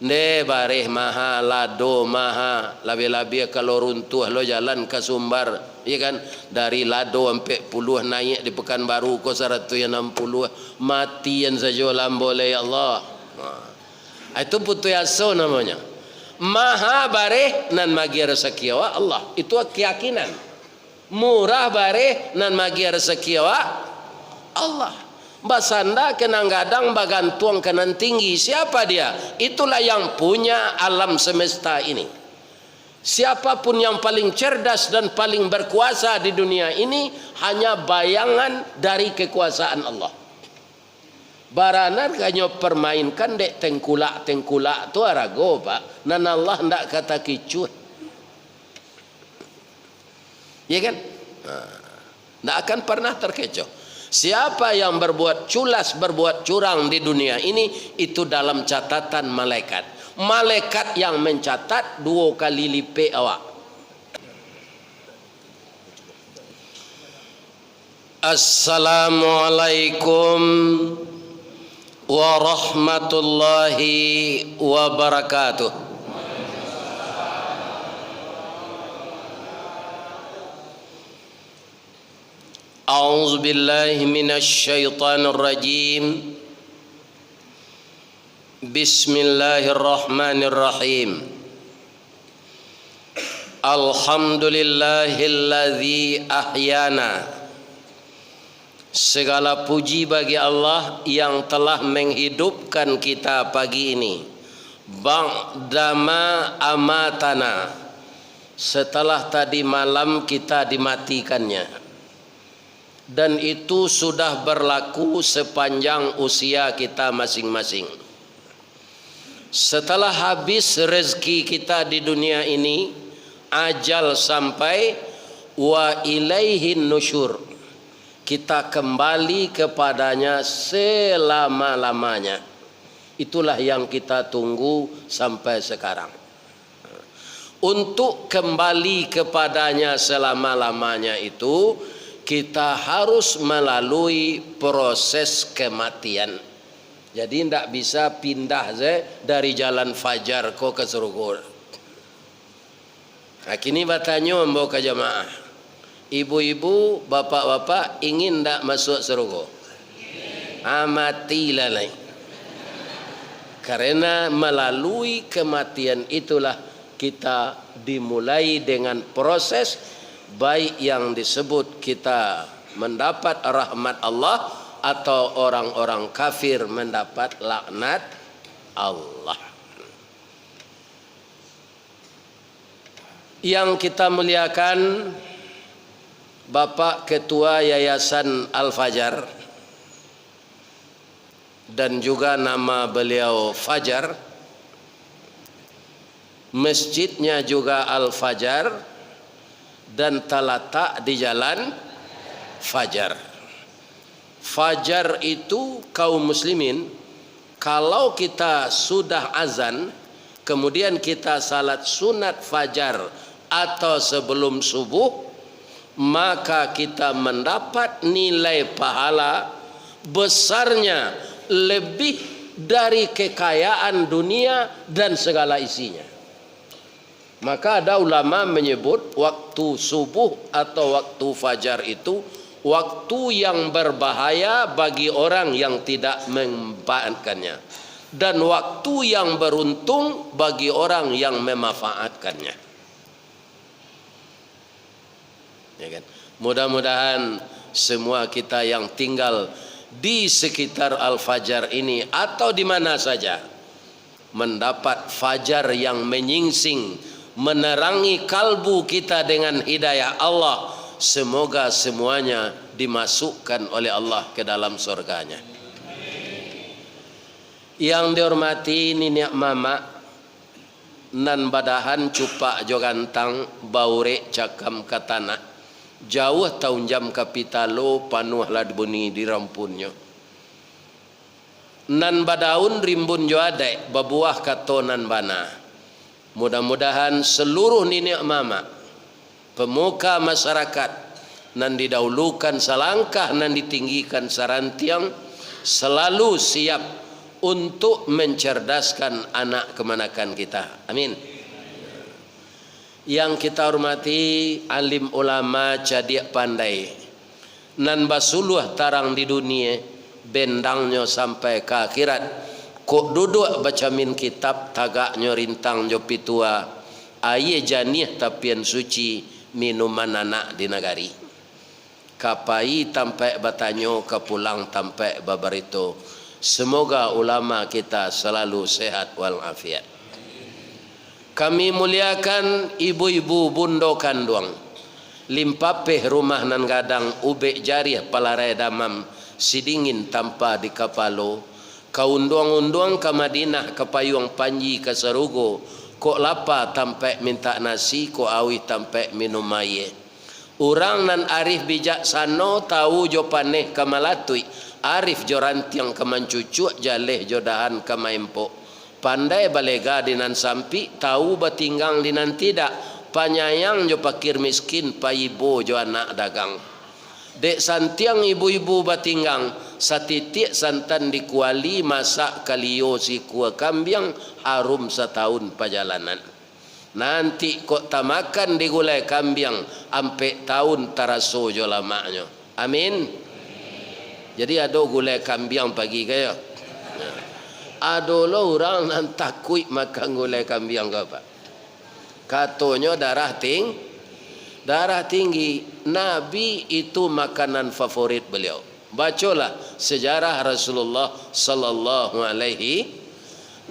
Ne bareh maha lado maha labi-labi kalau runtuh lo jalan ke Sumbar, ya kan, dari lado sampai puluh naik di Pekanbaru ko 160 matian saja boleh ya Allah. Itu putu yaso namanya. Maha bareh nan magi rezeki wa Allah. Itu keyakinan. Murah bareh nan magi rezeki wa Allah. Basanda kenang gadang bagantuang kanan tinggi. Siapa dia? Itulah yang punya alam semesta ini. Siapapun yang paling cerdas dan paling berkuasa di dunia ini hanya bayangan dari kekuasaan Allah. Baranar kanyo permainkan dek tengkulak tu arago pak. Nan Allah ndak kata kicut. Ya kan? Ndak akan pernah terkecoh. Siapa yang berbuat culas, berbuat curang di dunia ini, itu dalam catatan malaikat. Malaikat yang mencatat 2 kali lipat awak. Assalamualaikum warahmatullahi wabarakatuh. A'udzu billahi minasy syaithanir rajim. Bismillahirrahmanirrahim. Alhamdulillahilladzi ahyana. Segala puji bagi Allah yang telah menghidupkan kita pagi ini. Ba'dama amatana. Setelah tadi malam kita dimatikannya. Dan itu sudah berlaku sepanjang usia kita masing-masing. Setelah habis rezeki kita di dunia ini, ajal sampai, wa ilaihin nusyur. Kita kembali kepadanya selama-lamanya. Itulah yang kita tunggu sampai sekarang. Untuk kembali kepadanya selama-lamanya itu, kita harus melalui proses kematian. Jadi tidak bisa pindah dari jalan fajar ko ke surga. Nah, kini bertanya membawa ke jamaah. Ibu-ibu, bapak-bapak ingin tidak masuk surga? Matilah lain. Karena melalui kematian itulah kita dimulai dengan proses baik yang disebut kita mendapat rahmat Allah atau orang-orang kafir mendapat laknat Allah. Yang kita muliakan Bapak Ketua Yayasan Al-Fajar dan juga nama beliau Fajar, masjidnya juga Al-Fajar dan terletak di jalan Fajar. Fajar itu kaum muslimin, kalau kita sudah azan kemudian kita salat sunat fajar atau sebelum subuh, maka kita mendapat nilai pahala besarnya lebih dari kekayaan dunia dan segala isinya. Maka ada ulama menyebut waktu subuh atau waktu fajar itu waktu yang berbahaya bagi orang yang tidak memanfaatkannya, dan waktu yang beruntung bagi orang yang memanfaatkannya. Ya kan? Mudah-mudahan semua kita yang tinggal di sekitar Al-Fajar ini atau di mana saja mendapat fajar yang menyingsing, menerangi kalbu kita dengan hidayah Allah. Semoga semuanya dimasukkan oleh Allah ke dalam surganya. Yang dihormati Niniak Mama nan badahan cupak jogantang baure cakam katana jauh tahun jam kapitalo panuh ladbuni di rampunnya nan badaun rimbun jo adek babuah katonan bana. Mudah-mudahan seluruh Niniak Mama, pemuka masyarakat, nan didahulukan selangkah nan ditinggikan sarantiang, selalu siap untuk mencerdaskan anak kemanakan kita. Amin. Yang kita hormati alim ulama cadiak pandai nan basuluh tarang di dunia bendangnya sampai ke akhirat. Kok duduk baca min kitab tagaknya rintang jo pitua aye janih tapian suci minuman anak di negari. Kapai tampai batanyo kepulang tampai babarito. Semoga ulama kita selalu sehat walafiat. Kami muliakan ibu-ibu bundo kandung. Limpapeh rumah nan gadang ube jariah palarai damam sidingin tanpa di kapalo. Kaunduang-unduang ke Madinah ke payung panji ke Serugo. Kok lapa tampai minta nasi, kok awi tampai minum air. Orang nan arif bijaksana tahu jo paneh ke malatui. Arif jo rantiang ke mancucuk jaleh jo dahan ke maempok. Pandai balega dinan sampi, tahu batinggang dinan tidak. Panyayang jo pakir miskin, payibo jo anak dagang. Dek santiang ibu-ibu batinggang, satitik santan dikuali masak kalio si kuah kambiang, harum setahun perjalanan. Nanti kok tamakan di gulai kambiang, ampe tahun taraso jo lamanya. Amin. Jadi ada gulai kambiang pagi kaya. Ada lo orang nan takut makan gulai kambiang ke apa? Katanya darah tinggi. Nabi itu makanan favorit beliau. Bacalah sejarah Rasulullah sallallahu alaihi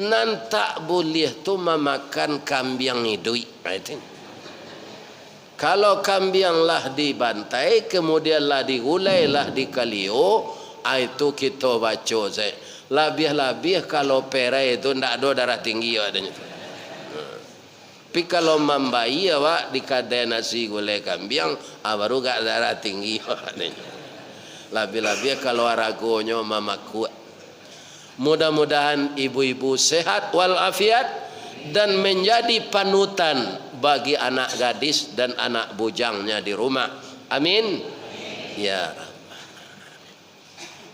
nan tak boleh tu memakan kambiang hidup. Kalau kambiang lah dibantai kemudian lah digulai lah dikalio, itu kita baca saya. Lebih-lebih kalau perai itu ndak ada darah tinggi adanya. Tapi kalau membayi awak di kadai nasi gulai kambiang, baru gak darah tinggi adanya. Lebih-lebih kalau aragonya mama kuat. Mudah-mudahan ibu-ibu sehat walafiat dan menjadi panutan bagi anak gadis dan anak bujangnya di rumah. Amin. Ya.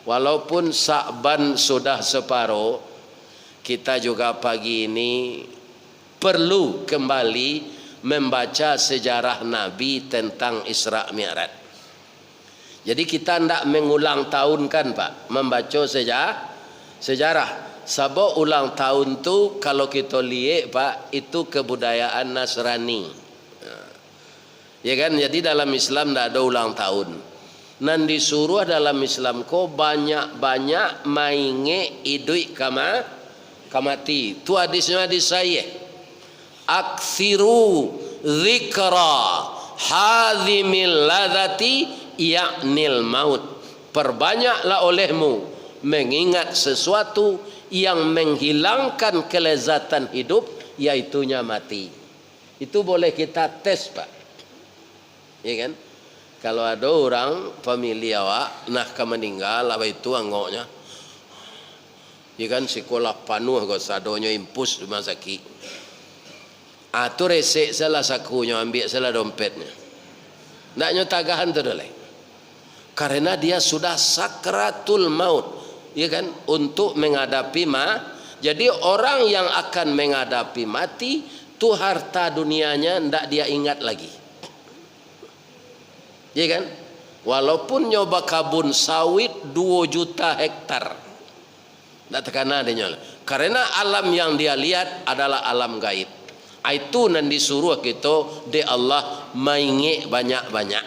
Walaupun Sa'ban sudah separuh, kita juga pagi ini perlu kembali membaca sejarah Nabi tentang Isra Mi'raj. Jadi kita tidak mengulang tahun kan Pak, membaca sejarah. Sebab ulang tahun tu kalau kita lihat Pak, itu kebudayaan Nasrani. Ya kan, jadi dalam Islam tidak ada ulang tahun. Nan disuruh dalam Islam ko banyak-banyak mainge idui kamati. Tu hadisnya hadis saya. Aksiru zikra hadhimil ladati ya'nil maut. Perbanyaklah olehmu mengingat sesuatu yang menghilangkan kelezatan hidup, yaitunya mati. Itu boleh kita tes Pak. Ya kan? Kalau ada orang famili awak nak meninggal apa itu anggoknya, ya kan sekolah panuh kau sadonya impus rumah sakit. Atur resek salah sakunya ambil salah dompetnya. Naknya tagahan tu dole. Karena dia sudah sakratul maut, ya kan, untuk menghadapi Jadi orang yang akan menghadapi mati, tu harta dunianya ndak dia ingat lagi. Ya kan? Walaupun nyoba kabun sawit 2 juta hektar. Tak terkena dia. Karena alam yang dia lihat adalah alam gaib. Itu nan disuruh kita di Allah mainge banyak-banyak.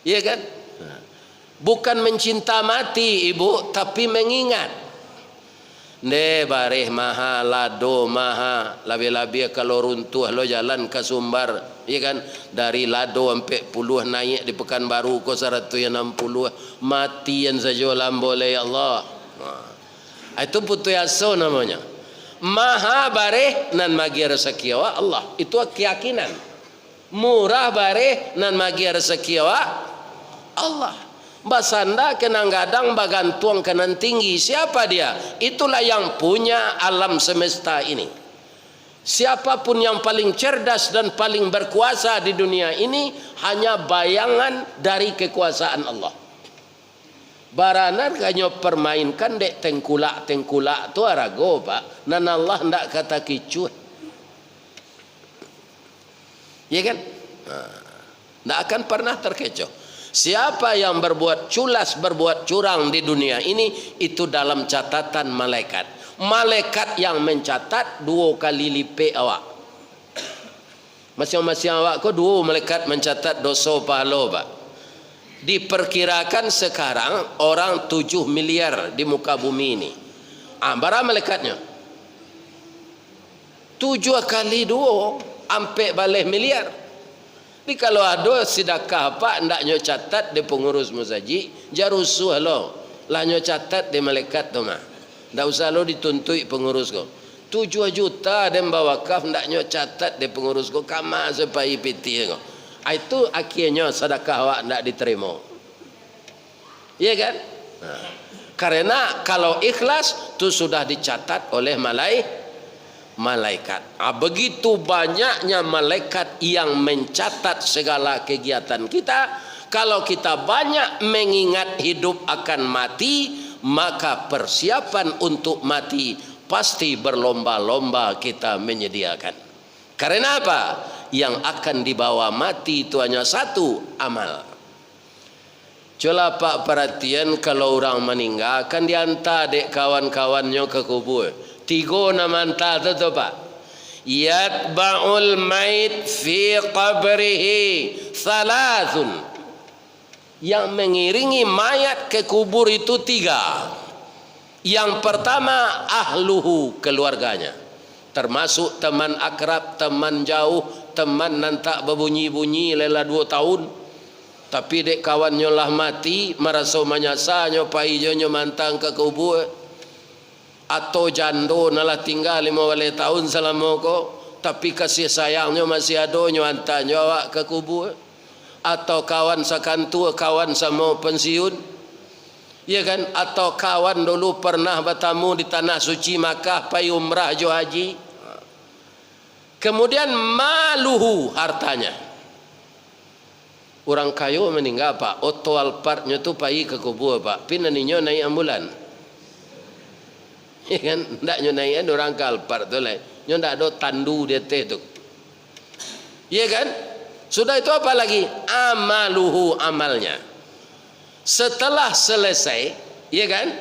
Ya kan? Bukan mencinta mati ibu, tapi mengingat. Ne bareh maha lado maha labi-labi kalau runtuh lo jalan ke Sumbar, ya kan, dari Lado sampai puluh naik di Pekanbaru ko 160 mati yang saja boleh ya Allah. Itu putu yaso namanya. Maha bareh nan magi rezeki Allah, itu keyakinan. Murah bareh nan magi rezeki Allah. Basanda kenang gadang bagantuang kenan tinggi. Siapa dia? Itulah yang punya alam semesta ini. Siapapun yang paling cerdas dan paling berkuasa di dunia ini hanya bayangan dari kekuasaan Allah. Baranar kanyo permainkan dek tengkulak tu arago Pak. Nan Allah ndak kata kicuh. Ya kan? Ndak akan pernah terkecoh. Siapa yang berbuat culas, berbuat curang di dunia ini, itu dalam catatan malaikat. Malaikat yang mencatat 2 kali lipat awak. Masing-masing awak ko 2 malaikat mencatat dosa pahala Pak. Diperkirakan sekarang orang 7 miliar di muka bumi ini. Berapa malaikatnya? 7 kali 2 sampai balik miliar. Tapi kalau ada sedekah apa ndak nyo catat di pengurus masjid, jarusuh lo. Lah nyo catat di malaikat tu mah. Ndak usah lo dituntui pengurus ko. 7 juta dan bawa wakaf ndak nyo catat di pengurus ko kama supaya piti ko. Itu akhirnya sedekah awak ndak diterima. Iya kan? Karena kalau ikhlas tu sudah dicatat oleh malaikat. Begitu banyaknya malaikat yang mencatat segala kegiatan kita. Kalau kita banyak mengingat hidup akan mati, maka persiapan untuk mati pasti berlomba-lomba kita menyediakan. Karena apa? Yang akan dibawa mati itu hanya satu, amal. Coba Pak perhatian, kalau orang meninggal kan diantar dek kawan-kawannya ke kubur. 3 nama hantar tu Pak. Yatba'ul mait fi qabrihi salasun. Yang mengiringi mayat ke kubur itu 3. Yang pertama ahluhu, keluarganya. Termasuk teman akrab, teman jauh, teman nantak berbunyi-bunyi lela 2 tahun. Tapi dek kawannya lah mati, merasa menyasanya paijonya mantang ke kubur. Atau jando nalah tinggal 15 tahun selama ko, tapi kasih sayangnya masih ada nyo hantar awak ke kubur. Atau kawan sakantua, kawan sama pensiun, ya kan? Atau kawan dulu pernah bertamu di tanah suci Makkah, pai umrah jo haji. Kemudian maluhu, hartanya. Orang kayu meninggal Pak, oto alpartnya tu pai ke kubur Pak, pinaninya naik ambulan. Ya kan, ndak nyo naik orang kalpar tu lah, nyo ndak ada tandu dia teh tu. Ya kan? Sudah itu apa lagi? Amaluhu, amalnya. Setelah selesai, ya kan?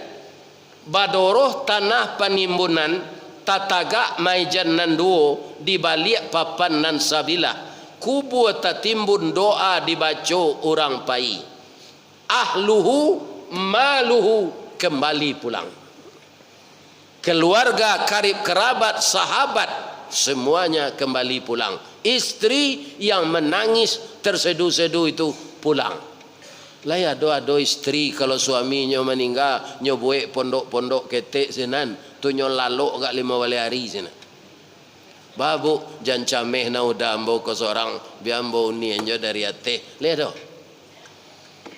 Badoroh tanah penimbunan tataga maijan nanduo di balik papan nan sabilah. Kubur tatimbun doa dibaca orang pai. Ahluhu maluhu, kembali pulang. Keluarga, karib kerabat, sahabat, semuanya kembali pulang. Istri yang menangis terseduh-seduh itu pulang. Lah ya do istri kalau suaminya meninggal nyobuek pondok-pondok ketek senan tu nyo lalok gak 5 hari sana. Babu jancameh na udah ambo ke seorang biambo ni enjo dari ate. Lihat do.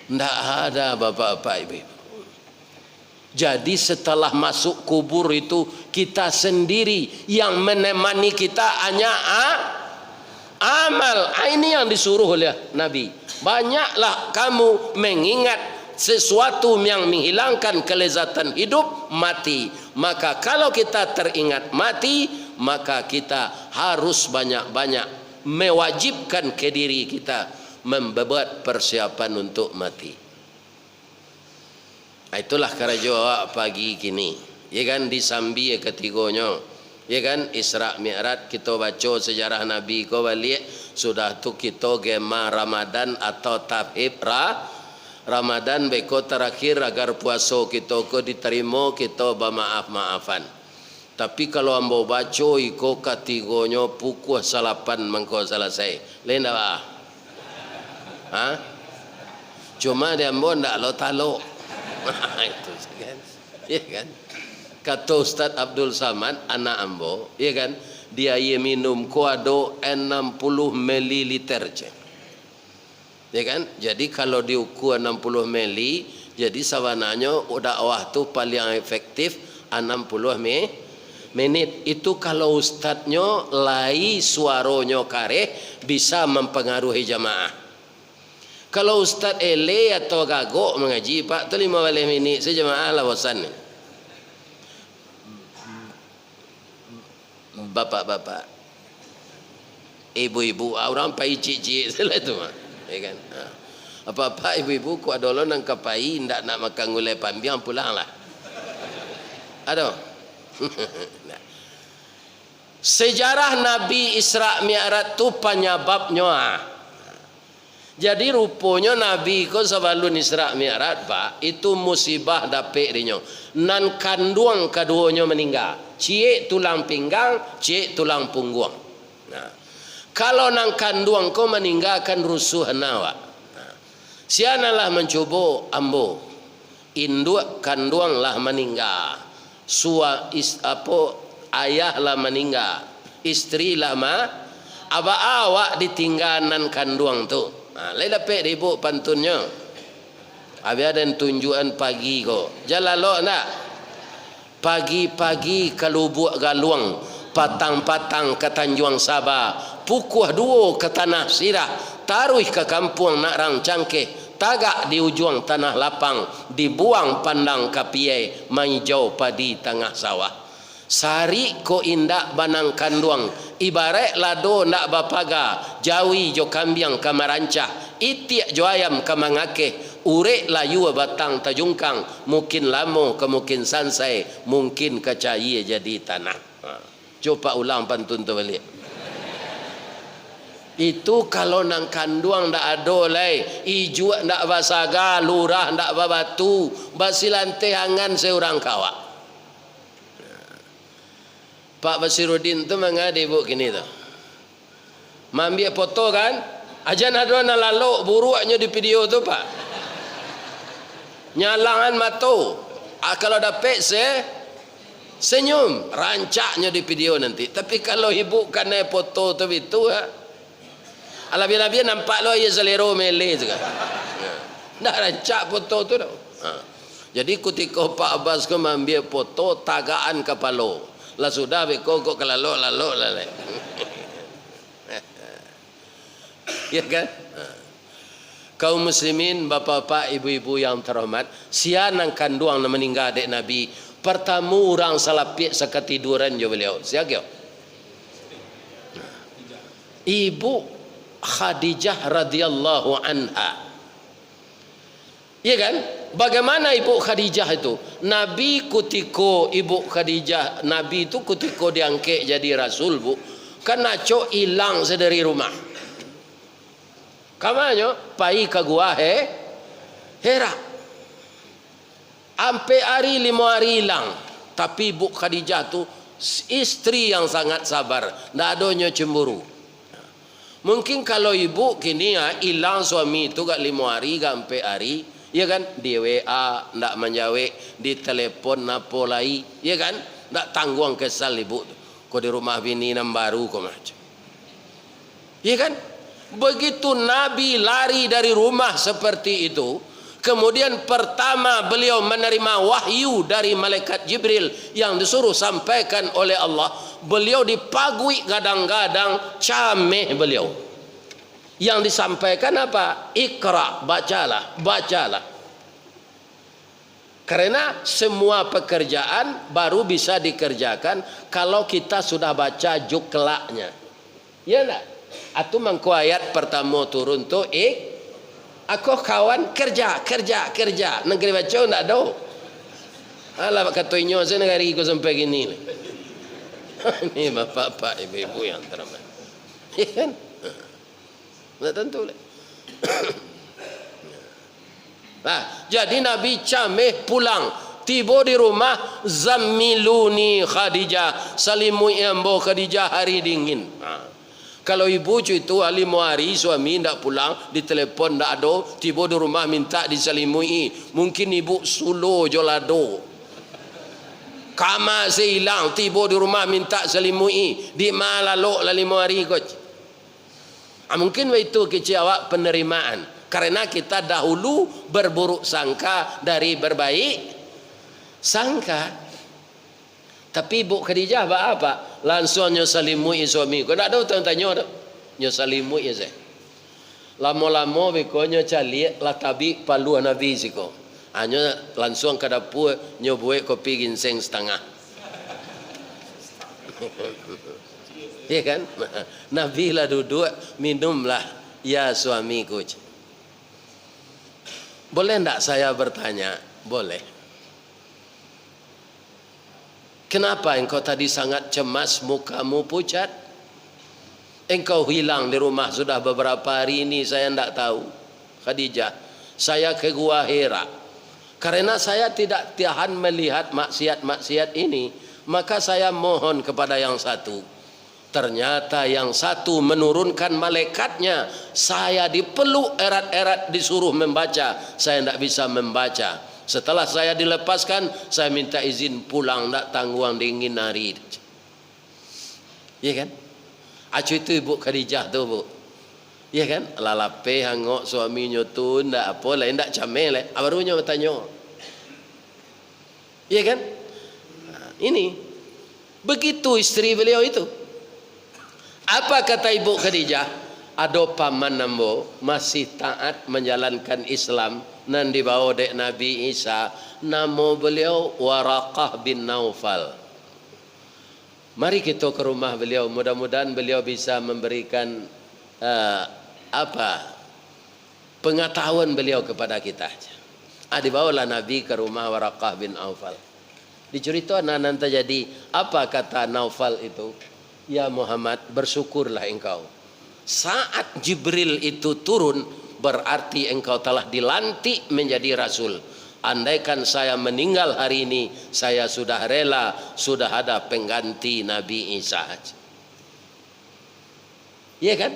Ndak ada bapak-bapak ibu. Jadi setelah masuk kubur itu kita sendiri yang menemani kita hanya amal. Ini yang disuruh oleh Nabi. Banyaklah kamu mengingat sesuatu yang menghilangkan kelezatan hidup, mati. Maka kalau kita teringat mati, maka kita harus banyak-banyak mewajibkan ke diri kita membuat persiapan untuk mati. Itulah karajo awak pagi kini, ya kan, disambi ketiganya, ya kan, Isra Mi'raj kita baca sejarah Nabi ko balik, sudah tu kita gema Ramadan atau tabib Ramadan beko terakhir agar puasa kita ko diterima, kita bermaaf-maafan. Tapi kalau ambo baca iko ketiganya pukul 8 mengko selesai. Lain dah. Ha? Cuma dia ambo ndak lo talo. Itu kan, ya kan. Kata Ustaz Abdul Samad anak ambo, ya kan, dia minum kuado 60 ml je, ya kan. Jadi kalau diukur 60 ml, jadi sawananya udah waktu paling efektif 60 menit. Itu kalau ustadznya lai suaronya kareh bisa mempengaruhi jamaah. Kalau ustaz ele atau gagok mengaji, Pak, tu 15 minit sejemaah lah bosan ni. Bapak-bapak, ibu-ibu, orang pai cik-cik salah tu mah. Ya kan? Apa-apa ibu-ibu ku adolo nang kapai ndak nak makan gulai pambiang pulanglah. Aduh. Nah. Sejarah Nabi Isra Mi'raj tu penyebabnya. Jadi rupanya Nabi ko sebelum Isra Mi'raj Pak, itu musibah dapet dinyo. Nan kandung keduanya meninggal. Cie tulang pinggang, cie tulang punggung. Nah. Kalau nang kandung ko meninggalkan rusuh nawa. Nah. Sianalah mencoba ambo. Induk kandung lah meninggal. Ayah lah meninggal, istri lah awak ditinggalan kandung tu. Lain dapat ibu pantunnya. Habis ada tunjukan pagi ko. Jalan lo nak. Pagi-pagi ke Lubuk Galuang, patang-patang ke Tanjung Sabah, pukul 2 ke Tanah Sirah, taruh ke kampung nak rang cangkeh, tagak di ujung tanah lapang, dibuang pandang kapiai, menghijau padi tengah sawah. Sari ko indak banang kanduang, ibarat lado nak bapaga, jawi jo kambiang kamarancah, itiak jo ayam kamangake, urek layu batang tajungkang, mungkin lamo ke mungkin sansai, mungkin kecai jadi tanah. Coba ulang pantun tu balik. Itu kalau nang kanduang ndak ado lai, ijuk ndak basaga, lurah ndak babatu, basilante angan seorang kawak. Pak Basiruddin tu mengadi ibu kini tu. Mambil foto kan? Ajan ada nak lalu buruaknya di video tu Pak. Nyalangan mata. Kalau dapat senyum, rancaknya di video nanti. Tapi kalau ibu kena foto tu itu alabia-labia nampak lo ia selero mele juga. Dah rancak foto tu dah. Jadi ketika Pak Abbas ko ambil foto tagaan kepala. Lah sudah beko kok kelalok lah. Ya kan? Kaum muslimin, bapak-bapak, ibu-ibu yang terhormat, sianang kanduang na meninggal dek Nabi, pertama orang salapik seketiduran jo beliau. Siapa? Ibu Khadijah radhiyallahu anha. Iya kan? Bagaimana ibu Khadijah itu? Nabi kutiko ibu Khadijah, Nabi itu kutiko diangkat jadi rasul bu, karena cok hilang sedari rumah. Kamanyo pai ke gua Hera. Ampe hari 5 hari hilang. Tapi ibu Khadijah tu istri yang sangat sabar, ndak adonyo cemburu. Mungkin kalau ibu kini hilang suami itu gak 5 hari, gak ampe hari. Ya kan, di WA ndak menjawab, di telepon napo lai, ya kan, ndak tanggung kesal ibu. Kau di rumah bini nam baru kau macam, ya kan? Begitu Nabi lari dari rumah seperti itu, kemudian pertama beliau menerima wahyu dari malaikat Jibril yang disuruh sampaikan oleh Allah. Beliau dipagui gadang-gadang, cameh beliau. Yang disampaikan apa? Iqra, bacalah. Karena semua pekerjaan baru bisa dikerjakan kalau kita sudah baca juklaknya. Ya enggak? Atau mangko ayat pertama turun tu aku kawan kerja. Negeri baca enggak ada. Alah katoinyo saya negari ko sampai gini. Ini bapak-bapak, ibu-ibu yang terhormat. Ya kan? Tak tentu lah. Jadi Nabi cameh pulang, tiba di rumah, zammiluni Khadijah, salimui ambo Khadijah hari dingin. Kalau ibu itu 5 hari suami tidak pulang, ditelepon tidak ada, tiba di rumah minta disalimui. Mungkin ibu sulo jolado, kama sehilang, tiba di rumah minta salimui, di malalok lah 5 hari kot. Mungkin itu kecewa penerimaan, karena kita dahulu berburuk sangka dari berbaik sangka. Tapi ibu Khadijah apa? Langsung nyo salimui suami. Kau nak tahu tanya dah. Nyo salimui saya. Lama-lama bekonyo calik lah tabi palu Nabi siko. Hanya langsung ke dapur nyobuek kopi ginseng setengah. Ya kan? Nabi lah duduk minumlah ya suamiku. Boleh enggak saya bertanya? Boleh. Kenapa engkau tadi sangat cemas, mukamu pucat? Engkau hilang di rumah sudah beberapa hari ini, saya tidak tahu. Khadijah, saya ke Gua Hira. Karena saya tidak tahan melihat maksiat-maksiat ini, maka saya mohon kepada yang satu. Ternyata yang satu menurunkan malaikatnya. Saya dipeluk erat-erat disuruh membaca. Saya tidak bisa membaca. Setelah saya dilepaskan, saya minta izin pulang, tak tangguang dingin hari. Ya kan? Acu itu Ibu Khadijah tu Bu. Ya kan? Lalape hangok suaminya tu ndak apa lain ndak camel barunya bertanya. Ya kan? Nah, ini begitu istri beliau itu. Apa kata Ibu Khadijah? Ado paman nambo masih taat menjalankan Islam nan dibawa dek Nabi Isa, nama beliau Waraqah bin Naufal. Mari kita ke rumah beliau, mudah-mudahan beliau bisa memberikan pengetahuan beliau kepada kita. Dibawalah Nabi ke rumah Waraqah bin Naufal. Diceritakan nanti jadi apa kata Naufal itu? Ya Muhammad, bersyukurlah engkau. Saat Jibril itu turun, berarti engkau telah dilantik menjadi rasul. Andaikan saya meninggal hari ini, saya sudah rela, sudah ada pengganti Nabi Isa. Iya kan?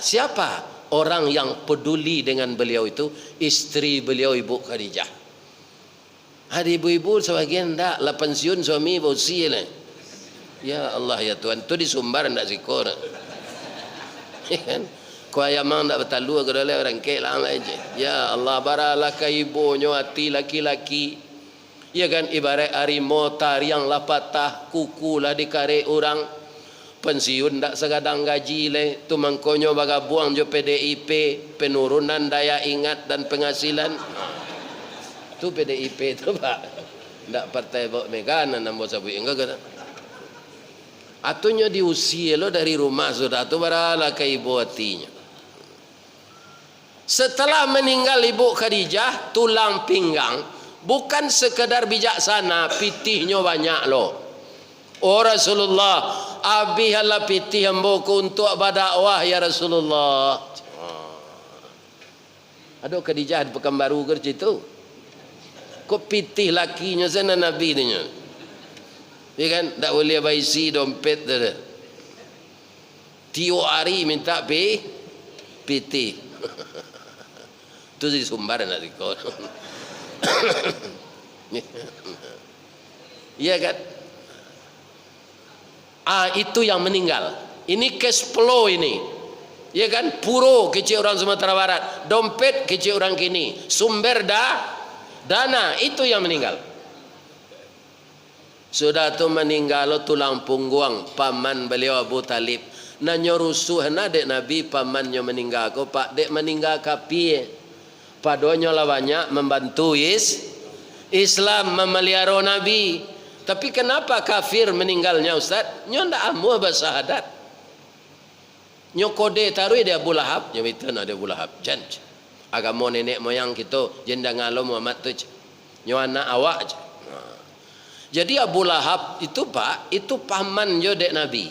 Siapa orang yang peduli dengan beliau itu? Istri beliau Ibu Khadijah. Ada ibu-ibu sebagian tak lah pensiun suami bosi lah. Ya Allah ya Tuhan, tu di Sumbar ndak sikor. Ya kan? Kau ayamang tak bertalu ke dalam orang kelang aja. Ya Allah, baralah ke ibunya hati laki-laki. Ya kan, ibarat harimau yang lah patah kuku lah dikare orang. Pensiun tak segadang gaji le, tu mangkonyo baga buang jo PDIP, penurunan daya ingat dan penghasilan. Tu PDIP tu Pak. Ndak partai Bok Meganan nambo sabu enggak kata. Atunya diusir lo dari rumah sudah tu baralah ke ibu hatinya. Setelah meninggal Ibu Khadijah, tulang pinggang bukan sekedar bijaksana, pitihnya banyak loh. Oh Rasulullah, abihalah pitih amboku untuk berdakwah ya Rasulullah. Aduh Khadijah di Pekanbaru kerja itu. Kok pitih lakinya sana Nabi nya. Ya kan, tak boleh baisi dompet dah. Tiap hari minta pitih. Itu di Sumbar nak dikor. Iya kan? Itu yang meninggal. Ini cash flow ini. Ya kan? Puro kecil orang Sumatera Barat, dompet kecil orang kini, sumber dana itu yang meninggal. Sudah tu meninggal tulang punggung paman beliau Abu Talib. Nanya rusuh dek Nabi pamannya meninggal ko pak dek meninggal kapi. Padonya lah banyak membantu Islam memelihara Nabi. Tapi kenapa kafir meninggalnya Ustaz? Nyo ndak amu bersahadat. Nyo kode taruh dia Abu Lahab, nyo itu ada Abu Lahab. Janj. Agama nenek moyang kita jenda ngalo Muhammad tu. Nyo anak awak. Jadi Abu Lahab itu Pak, itu paman jo dek Nabi.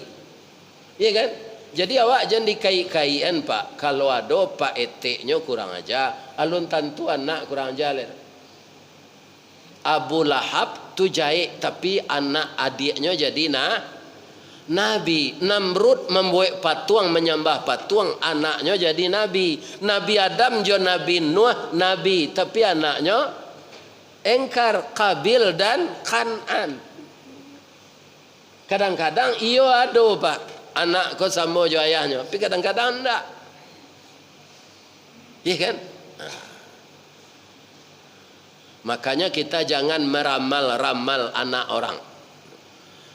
Iya kan? Jadi awak jangan dikait-kaitan Pak. Kalau ada Pak eteknya kurang aja, alun tantu anak kurang aja. Abu Lahab tu jahit tapi anak adiknya jadi Nabi. Namrud membuat patung menyembah patung, anaknya jadi Nabi. Nabi Adam jo Nabi Nuh Nabi, tapi anaknya engkar Qabil dan Kanan. Kadang-kadang iyo ada Pak anak kau sama jo ayahnya, tapi kadang-kadang enggak. Iya kan? Makanya kita jangan meramal-ramal anak orang.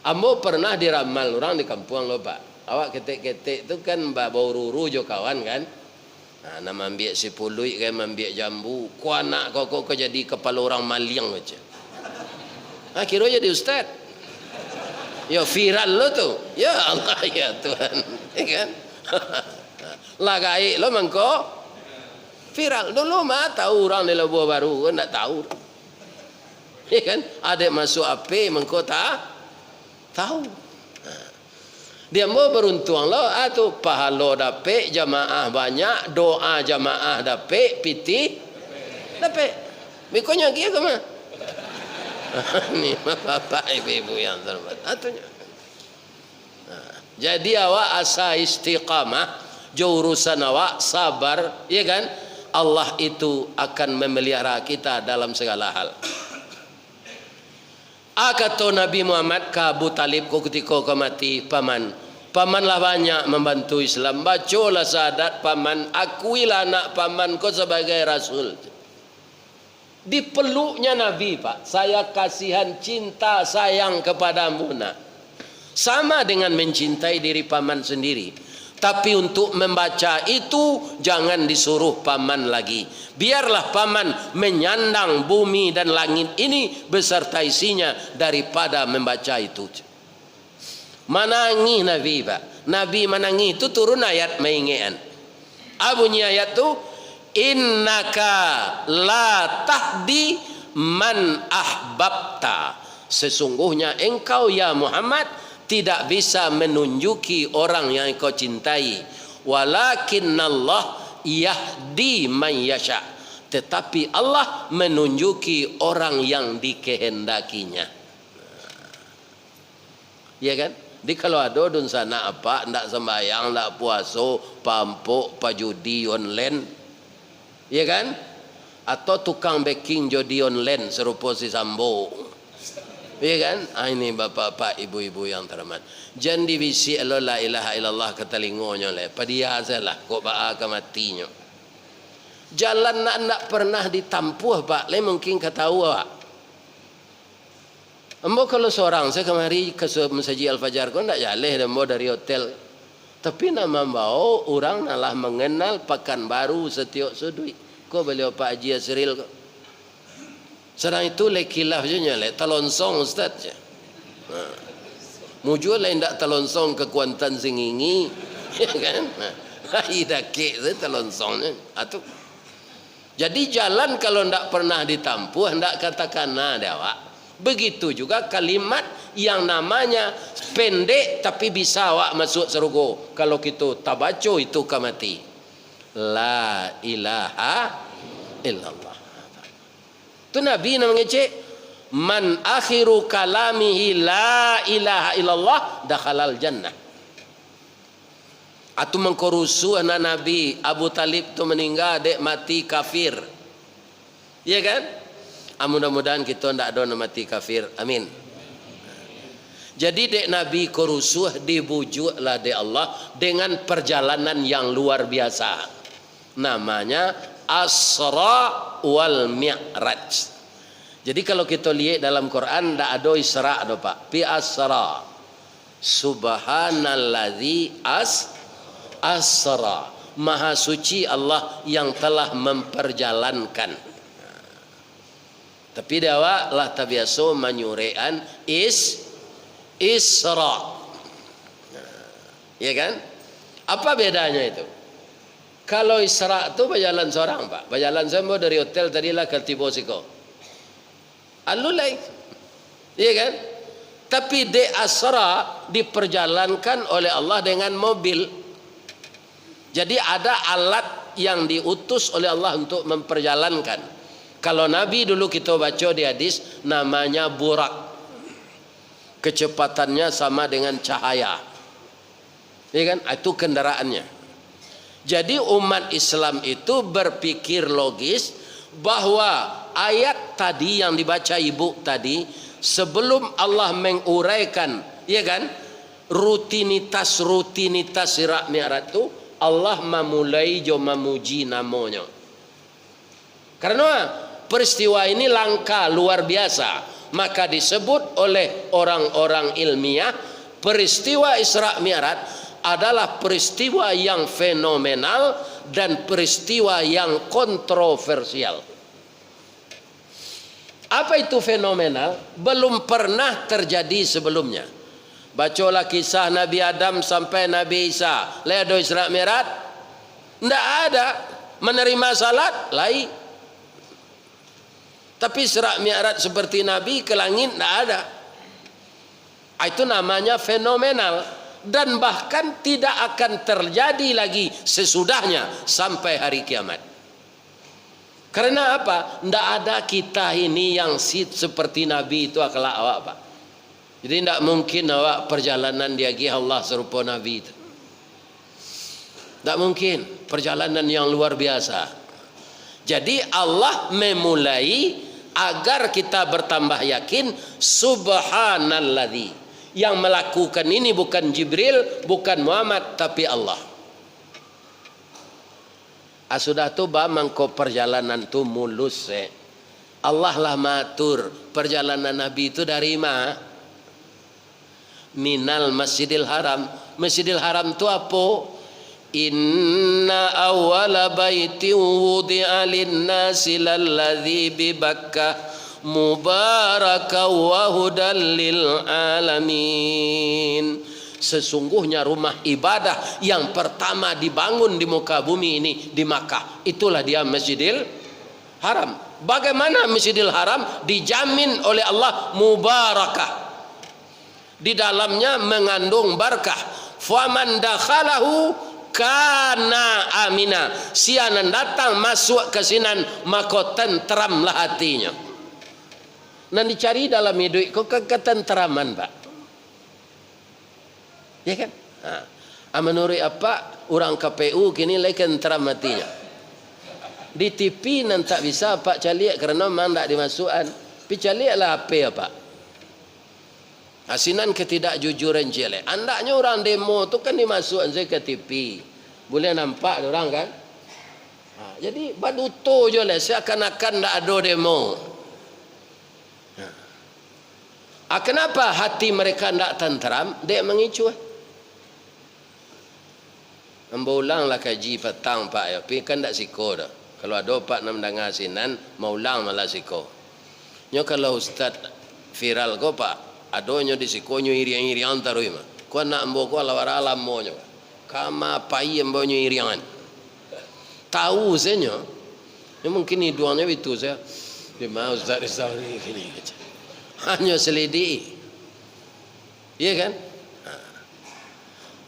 Ambo pernah diramal orang di kampung lo Pak. Awak ketik-ketik itu kan Mbak Baururu jo kawan kan. Nama ambil si pului kan ambil jambu. Ku anak kau jadi kepala orang maliang aja. Kira jadi ustaz. Ya viral lo tu. Ya Allah ya Tuhan. Kan? Lagai lo mangko viral. Dulu mah tahu orang di Labuan Baru kan tak tahu. Ya kan? Ada masuk apa mangko tak tahu. Dia mau beruntung lo atau pahala dapat jamaah banyak, doa jamaah dapat, piti dapat. Mikonya kia ke mana? Ni bapak ibu yang terhormat. Atunya. Jadi awak asa istiqamah, jurusan awak sabar, ya kan? Allah itu akan memelihara kita dalam segala hal. Kata Nabi Muhammad ke Abu Talib ketika kau mati, pamanlah banyak membantu Islam. Bacalah syahadat paman, akuilah anak paman kau sebagai rasul. Dipeluknya Nabi, Pak. Saya kasihan, cinta, sayang kepadamu nak. Sama dengan mencintai diri paman sendiri. Tapi untuk membaca itu jangan disuruh paman lagi. Biarlah paman menyandang bumi dan langit ini beserta isinya daripada membaca itu. Menangis Nabi, Pak. Nabi menangis itu turun ayat mengingatkan. Bunyi ayat itu, innaka la tahdi man ahbabta. Sesungguhnya engkau ya Muhammad tidak bisa menunjuki orang yang kau cintai. Walakinnallah yahdi man yasha. Tetapi Allah menunjuki orang yang dikehendakinya. Ya kan? Di kalau ada dun sana apa, ndak sembahyang, ndak puasa, pampuk, pajudi online. Ya kan? Atau tukang baking jodi online serupa si Sambo. Ya kan? Ini bapak-bapak, ibu-ibu yang terhormat. Jangan divisi la ilaha illallah ke telingonya le. Padia salah kok baa ke matinya. Jalan nak pernah ditampuh Pak, le mungkin ketahu Pak. Ambo kalau seorang saya kemari ke Masjid Al-Fajar kau ndak jaleh ambo dari hotel. Tapi nama bau orang nalah mengenal Pekanbaru Setiok Sudui. Kau beliau Pak Haji Asril kau. Sedang itu lekilaf je nyale talonsong ustaz je. Mujur lain tak talonsong ke Kuantan Singingi, ya kan? Hai dakik tu talonsongnya. Atu. Jadi jalan kalau ndak pernah ditampuh ndak katakan ada awak. Begitu juga kalimat yang namanya pendek tapi bisa awak masuk surga. Kalau kita tabaco itu kamati. La ilaha illallah. Itu Nabi namanya cik. Man akhiru kalamihi la ilaha illallah dakhalal jannah. Atau mengkorusu anak Nabi Abu Talib tu meninggal dek mati kafir. Ya kan? Mudah-mudahan kita ndak ada mati kafir. Amin. Jadi dek Nabi korusuh dibujuklah dek Allah dengan perjalanan yang luar biasa. Namanya Asra wal Mi'raj. Jadi kalau kita lihat dalam Quran ndak ada Isra do Pak. Pi Asra. Subhanalladzi asra. Maha suci Allah yang telah memperjalankan. Tapi dawa lah tabiaso menyurean Isra. Ya kan? Apa bedanya itu? Kalau Isra itu berjalan seorang Pak. Berjalan semua dari hotel tadilah ke Tibosiko. Alulai. Iya kan? Tapi de Asra diperjalankan oleh Allah dengan mobil. Jadi ada alat yang diutus oleh Allah untuk memperjalankan. Kalau Nabi dulu kita baca di hadis namanya burak. Kecepatannya sama dengan cahaya. Iya kan? Itu kendaraannya. Jadi umat Islam itu berpikir logis bahwa ayat tadi yang dibaca ibu tadi sebelum Allah menguraikan, ya kan, rutinitas Isra Mi'raj itu Allah memulai jo memuji namanya. Karena peristiwa ini langka luar biasa, maka disebut oleh orang-orang ilmiah peristiwa Isra Mi'raj adalah peristiwa yang fenomenal dan peristiwa yang kontroversial. Apa itu fenomenal? Belum pernah terjadi sebelumnya. Bacalah kisah Nabi Adam sampai Nabi Isa. Lihat do Isra Mi'raj? Tidak ada. Menerima salat? Lain. Tapi Isra Mi'raj seperti Nabi ke langit tidak ada. Itu namanya fenomenal. Dan bahkan tidak akan terjadi lagi sesudahnya sampai hari kiamat. Karena apa? Tidak ada kita ini yang seperti Nabi itu akhlak awak, Pak. Jadi tidak mungkin awak perjalanan diagih Allah serupa Nabi itu. Tidak mungkin. Perjalanan yang luar biasa. Jadi Allah memulai agar kita bertambah yakin, subhanalladzi. Yang melakukan ini bukan Jibril, bukan Muhammad, tapi Allah. Sudah tu mangko perjalanan tu mulus. Allah lah matur perjalanan Nabi itu dari mana? Minal Masjidil Haram. Masjidil Haram tu apa? Inna awwala baitin wudi'a lin-nasi lalladzi bi Bakkah mubaraka wa hudan lil alamin. Sesungguhnya rumah ibadah yang pertama dibangun di muka bumi ini di Makkah. Itulah dia Masjidil Haram. Bagaimana Masjidil Haram? Dijamin oleh Allah mubarakah. Di dalamnya mengandung berkah. Faman dakhalahu kana amina. Sianan datang masuk ke sinan maka tenteramlah hatinya. Nah dicari dalam hidup kok ketenteraman, Pak. Ya kan? Menurut apa orang KPU kini lagi tenteram matinya. Di TV nanti tak bisa Pak caliak kerana memang tak dimasukkan. Tapi caliaklah apa ya Pak? Asinan ketidakjujuran jelek. Andaknya orang demo tu kan dimasukkan saya ke TV. Boleh nampak orang kan? Jadi baduto je lah. Seakan-akan tak ada demo. Kenapa hati mereka tak tenteram? Dia mengicu. Memulanglah kaji petang Pak ya. Tapi kan tak siko dah. Kalau ada Pak nak mendengar sinan, mau ulang malah siko. Nyo kalau Ustaz viral ko Pak, adonyo di siko nyo iriang-iriang tarui mah. Ko nak mbo ko lawara alam mo nyo. Kama pai mbo nyo iriangan. Tahu senyo. Ya mungkin hiduannya itu saya. Dia mau Ustaz Rizali gini aja. Hanya selidiki. Iya kan?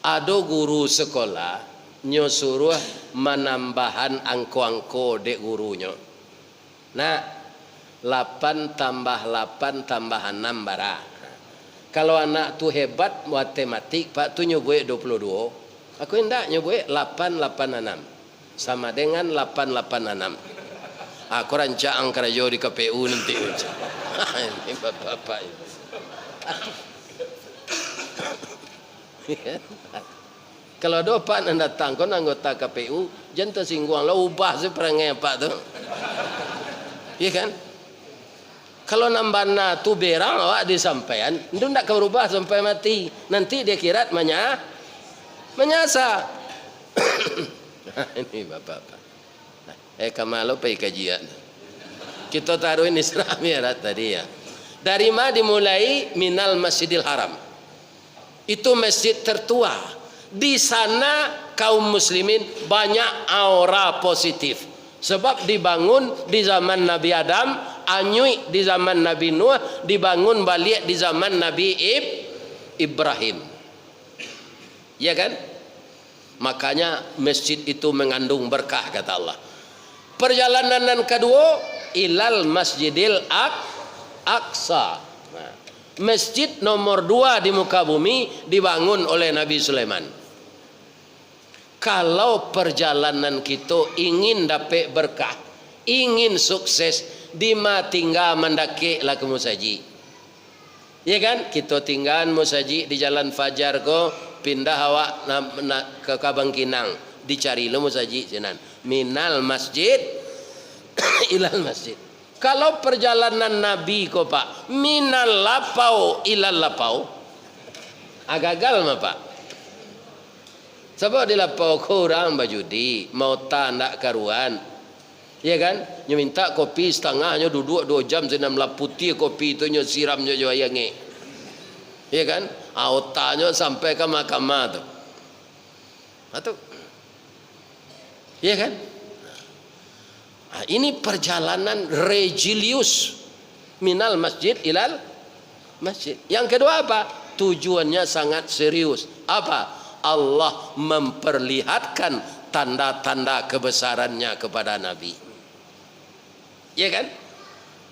Ada guru sekolah nyo suruh menambahan angko-angko dek gurunya. Nah, 8 tambah 8 tambah 6 bara. Kalau anak tu hebat matematik, Pak tu nyobuek 22. Aku hendak nyobuek 886. Sama dengan 886. Aku rancang kerajo di KPU nanti. Ini bapak-bapak. Kalau ada Pak nak datang kon anggota KPU, jangan tersinggung lah ubah seperangai Pak tu. Ya kan? Kalau nambana tu berang awak disampaikan, itu tidak akan berubah sampai mati. Nanti dia kira menyasa. Ini bapak-bapak. Kamalo pergi kajian. Kita taruh ini Isra Mi'raj tadi ya. Dari mana dimulai? Minal Masjidil Haram. Itu masjid tertua. Di sana kaum muslimin banyak aura positif. Sebab dibangun di zaman Nabi Adam, anyui di zaman Nabi Nuh, dibangun balik di zaman Nabi Ibrahim. Ya kan? Makanya masjid itu mengandung berkah kata Allah. Perjalanan kedua ilal Masjidil Aqsa. Nah, masjid nomor 2 di muka bumi dibangun oleh Nabi Sulaiman. Kalau perjalanan kita ingin dapat berkah, ingin sukses, dima tinggal mendaki lah ke musaji. Ya kan? Kita tinggal musaji di Jalan Fajar ko, pindah awak ke Kabangkinang, dicari lo musaji sinan. Minal masjid ilal masjid. Kalau perjalanan Nabi ko Pak, minal lapau ilal lapau, gagal mah Pak. Sebab dia lapau korang berjudi, mau tak karuan. Ya kan? Dia minta kopi setengahnya duduk 2 jam senam putih kopi itu nyo siramnya jo ayange. Ya kan? Otaknya sampai ke mahkamah tu. Atau ya kan? Ini perjalanan religius minal masjid ilal masjid. Yang kedua apa? Tujuannya sangat serius. Apa? Allah memperlihatkan tanda-tanda kebesarannya kepada Nabi. Ya kan?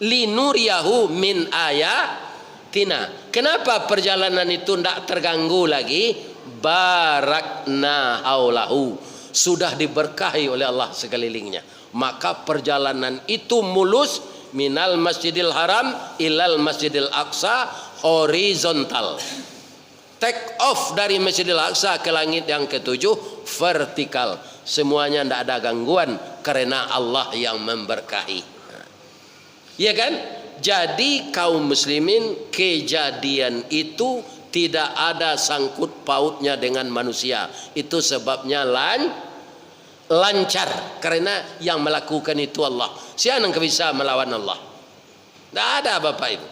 Linuriyahu min ayatina. Kenapa perjalanan itu tidak terganggu lagi? Barakna haulahu. Sudah diberkahi oleh Allah sekelilingnya. Maka perjalanan itu mulus minal masjidil haram ilal masjidil aqsa, horizontal. Take off dari Masjidil Aqsa ke langit yang ketujuh, vertikal. Semuanya tidak ada gangguan karena Allah yang memberkahi. Ya kan? Jadi kaum muslimin, kejadian itu tidak ada sangkut pautnya dengan manusia. Itu sebabnya lancar karena yang melakukan itu Allah. Siapa yang bisa melawan Allah? Tidak ada bapak ibu.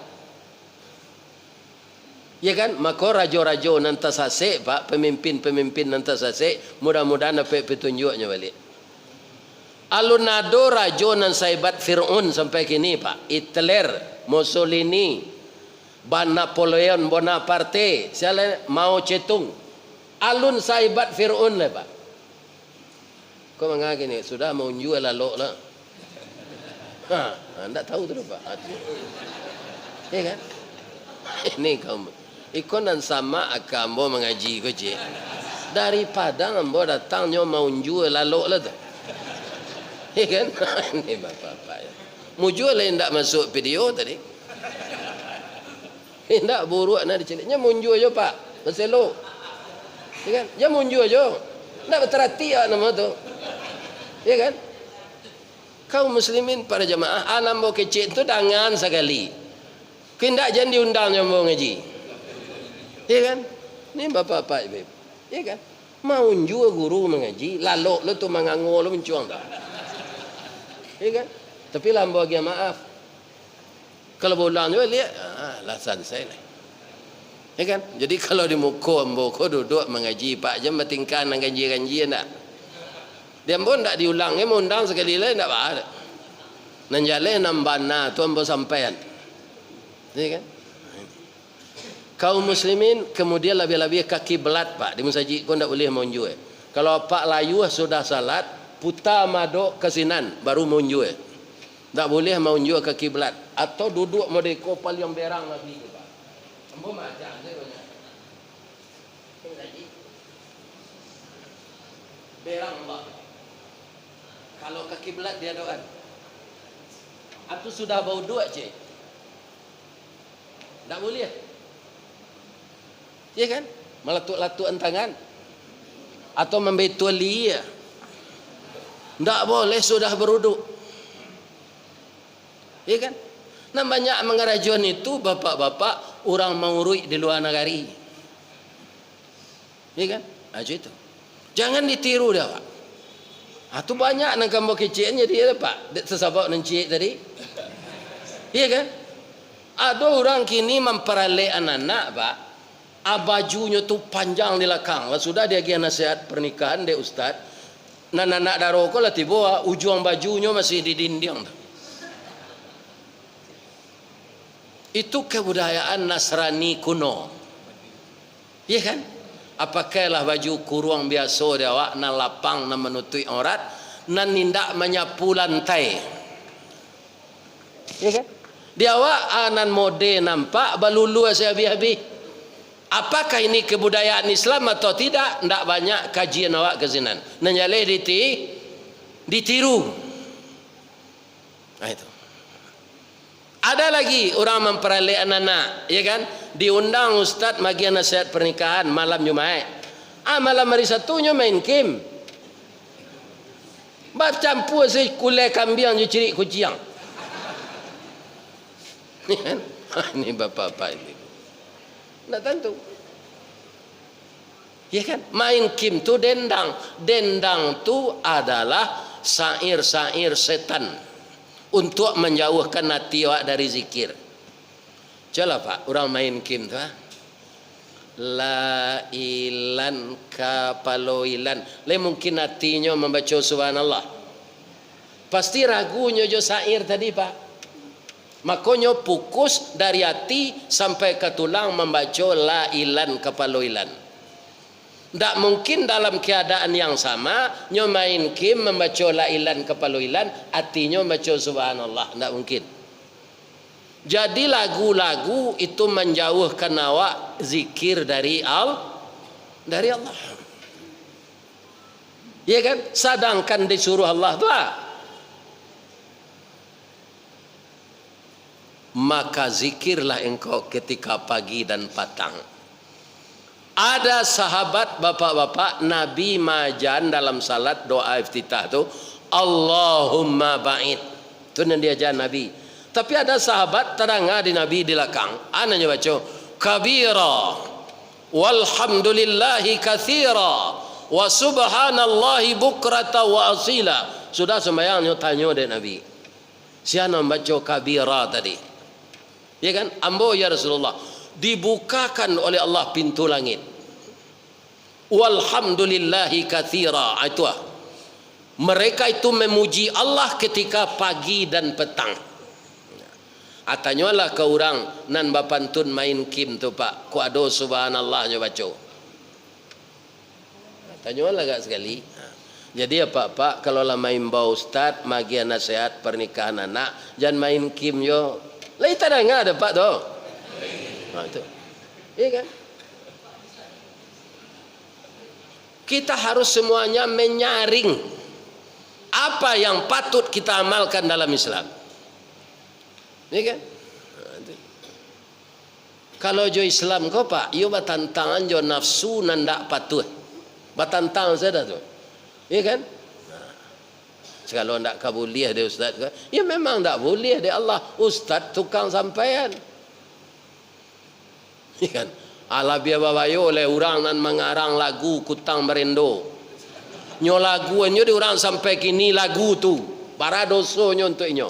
Ya kan? Maka rajo-rajo nanti sasek pak, pemimpin-pemimpin nanti sasek, mudah-mudahan dapat petunjuknya balik. Alunado rajo nan saibat Fir'aun sampai kini pak, Hitler, Mussolini, Napoleon Bonaparte, siapa Mao Zedong, alun saibat Fir'aun lah pak. Kau mengagak ni sudah mau jual lalu lah. Anda tahu tu pak. Ya kan? Ini kaum. Ikon dan sama akan ambo mengaji ko je. Daripada ambo datang nyo mau jual lalu lah tu. Ya kan? Ini bapak-bapak ya. Mau jual lain tak masuk video tadi. Tidak buruk nak diceliknya mau jual je pak. Berselo. Ya kan? Dia mau jual je. Tak berterati nama tu. Ya kan? Kaum muslimin para jemaah alam bo kecil tu dangan sekali. Kindak jangan diundang yang mau ngaji. Ya kan? Ini bapak-bapak ibu. Ya kan? Mau jua guru mengaji, lalu lo tu mengangu lo mencuang tak? Ya kan? Tapi lambo bagi maaf. Kalau bolang juga lihat, lah selesai lah. Ya kan? Jadi kalau di muka ambo ko duduk mengaji, pak jam bertingkah nang ganji-ganji nak. Dia pun tak diulang, dia mau undang sekali lagi tak ada. Nan jalan nambana tu ambo sampaian. Ya kan? Kaum muslimin kemudian lebih-lebih kaki belat pak di masjid kau tak boleh monju. Kalau pak layu sudah salat putar madok ke sinan baru monju. Tak boleh monju kaki belat atau duduk modeko paling berang lagi pak. Ambo macam saya banyak. Berang pak. Kalau kaki belat dia doan. Atau sudah bau dua cik. Tak boleh. Ya kan? Melatuk-latukan tangan atau membetul dia. Tak boleh sudah beruduk. Ya kan? Nah banyak mengerajuan itu bapak-bapak orang maurui di luar negeri. Ya kan? Aja itu. Jangan ditiru dah pak. Itu banyak nak kamu kecilnya dia pak. Sesabak nencik tadi. Ya kan? Ada orang kini memperoleh anak-anak pak. Bajunya tu panjang di belakang. Sudah dia gian nasihat pernikahan dia ustaz. Nak daro ko lah tiba ujung bajunya masih di dinding. Itu kebudayaan Nasrani kuno. Ya kan? Apakahlah baju kurung biasa dia awak nan lapang nan menutupi aurat nan nindak menyapu lantai. Ya kan? Dia awak nan mode nampak balulu saya habis-habis. Apakah ini kebudayaan Islam atau tidak? Tidak banyak kajian awak ke sini. Nanjale ditiru. Nah itu. Ada lagi orang memperoleh anak-anak, ya kan? Diundang ustaz bagi nasihat pernikahan malam Jumaat. Malam hari Sabtunya main game. Bab campur si kulai kambing je ciri kucing. Ini bapak-bapak ini. Tak tentu. Ya kan? Main kim tu dendang. Dendang tu adalah sair-sair setan untuk menjauhkan hati awak dari zikir. Coba Pak, orang main kim tu la ilan kapaloilan. Le mungkin hatinya membaca subhanallah. Pasti ragunya jo sair tadi Pak. Makanya fokus dari hati sampai ke tulang membaca la ilan kapaloilan. Tak mungkin dalam keadaan yang sama nyomain kim membaca la ilan kapaloilan hatinya membaca subhanallah. Tak mungkin. Jadi lagu-lagu itu menjauhkan awak zikir dari Allah. Ya kan? Sedangkan disuruh Allah tu maka zikirlah engkau ketika pagi dan petang. Ada sahabat bapak-bapak Nabi majan dalam salat doa iftitah tu Allahumma ba'id. Itu yang diajar Nabi. Tapi ada sahabat terangah di Nabi di belakang. Ananya baca kabira walhamdulillahi katsira wa subhanallahi bukrata wa asila. Sudah sembahyangnya tanya dari Nabi. Siapa membaca kabira tadi? Ya kan? Ambo ya Rasulullah. Dibukakan oleh Allah pintu langit. Walhamdulillahi katsira. Itu mereka itu memuji Allah ketika pagi dan petang. Atanyalah ke orang nan bapantun main kim tu Pak. Ku ado subhanallah nya baca. Atanyalah gak sekali. Jadi apa Pak kalau lah main bau ustaz magi nasihat pernikahan anak jangan main kim yo. Lai tak ada Pak tu. Nah, itu. Iya kan? Kita harus semuanya menyaring apa yang patut kita amalkan dalam Islam. Iya kan? Nah, itu. Kalau jo Islam kau Pak, yo batantangan jo nafsu nandak patut. Batantang saja tu. Iya kan? Nah. Kalau ndak kabuliah dia ustaz kan? Ya memang ndak boleh dia Allah ustaz tukang sampaian. Kan ala biar bawayo oleh orang nan mengarang lagu kutang merendo nyo lagu nyo di orang sampai kini lagu tu para doso nyo untuk nyo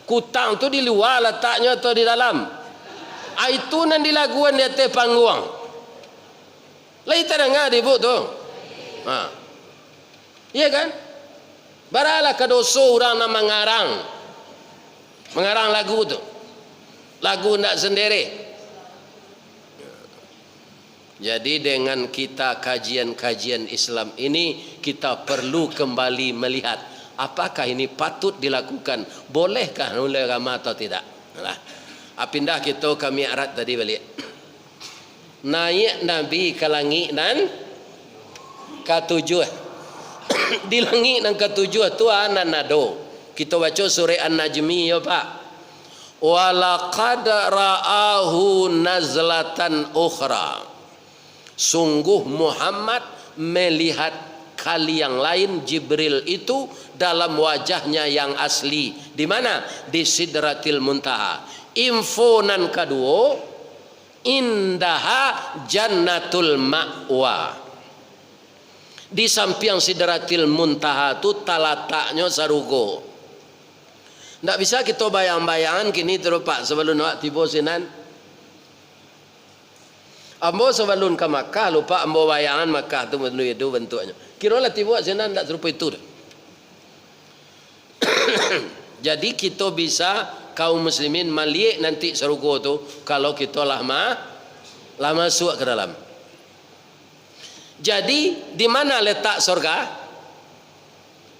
kutang tu di luar letaknya atau di dalam itu nan di laguan di atas panggung lai terdengar di bu tu iya kan baralah ke doso orang nan mengarang lagu tu lagu ndak sendiri. Jadi dengan kita kajian-kajian Islam ini kita perlu kembali melihat apakah ini patut dilakukan, bolehkah oleh agama atau tidak. Nah, pindah kita ke Mi'raj tadi balik. Naik Nabi ke langit dan ketujuh. Di langit dan ketujuh tu nado. Kita baca surah An-Najmi ya Pak. Walaqad ra'ahu nazlatan ukhra. Sungguh Muhammad melihat kali yang lain Jibril itu dalam wajahnya yang asli. Di mana? Di Sidratil Muntaha. Info nan kedua, indaha jannatul ma'wa. Di samping Sidratil Muntaha itu talataknya sarugo. Tidak bisa kita bayang-bayangan kini terus Pak sebelum nak tiba sinan. Ambo sebelum ke Makkah lupa ambo bayangan Makkah tu itu bentuknya. Kira-kira tiba sana tak serupa itu. Jadi kita bisa kaum muslimin melihat nanti surga tu kalau kita lama masuk ke dalam. Jadi di mana letak surga?